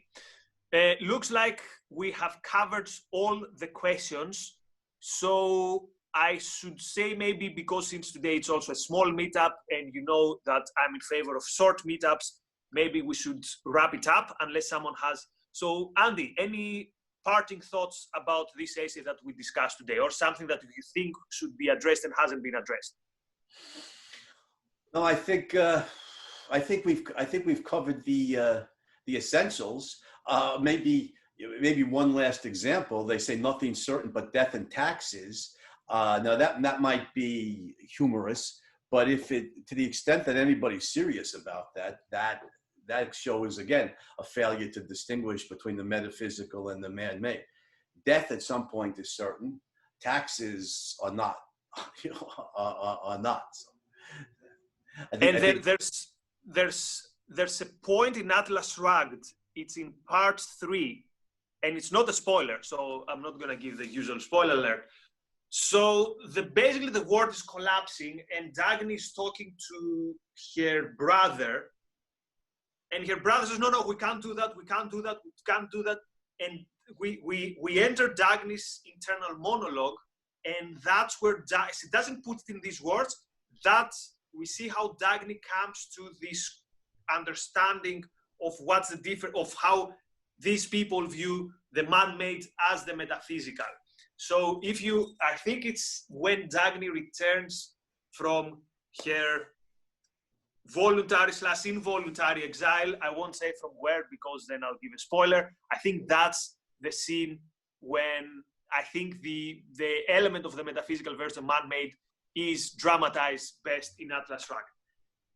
looks like we have covered all the questions. So I should say, maybe because since today it's also a small meetup and you know that I'm in favor of short meetups, maybe we should wrap it up unless someone has. So Andy, any parting thoughts about this essay that we discussed today, or something that you think should be addressed and hasn't been addressed? No, I think we've covered the essentials. Maybe one last example. They say nothing's certain but death and taxes. Now that might be humorous, but to the extent that anybody's serious about that shows again a failure to distinguish between the metaphysical and the man-made. Death at some point is certain. Taxes are not are not. So there's a point in Atlas Shrugged. It's in part 3, and it's not a spoiler, so I'm not going to give the usual spoiler alert. So basically the world is collapsing, and Dagny is talking to her brother, and her brother says, no, we can't do that, we can't do that, we can't do that. And we enter Dagny's internal monologue, and that's where she doesn't put it in these words, that we see how Dagny comes to this understanding of what's the difference, of how these people view the man-made as the metaphysical. So I think it's when Dagny returns from her voluntary/involuntary exile. I won't say from where, because then I'll give a spoiler. I think that's the scene when I think the element of the metaphysical versus man-made is dramatized best in Atlas Shrugged.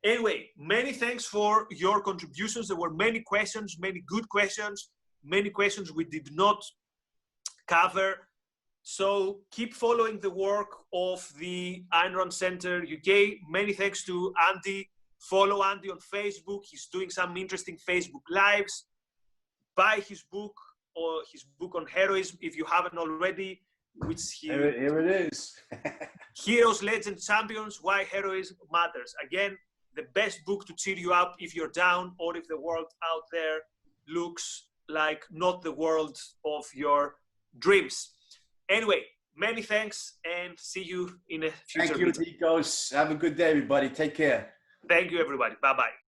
Anyway, many thanks for your contributions. There were many questions, many good questions, many questions we did not cover. So keep following the work of the Ein Rand Center UK. Many thanks to Andy. Follow Andy on Facebook. He's doing some interesting Facebook Lives. Buy his book, or his book on heroism if you haven't already, here it is. Heroes, Legends, Champions, Why Heroism Matters. Again, the best book to cheer you up if you're down, or if the world out there looks like not the world of your dreams. Anyway, many thanks, and see you in a future Thank you, meeting. Nikos. Have a good day, everybody. Take care. Thank you, everybody. Bye-bye.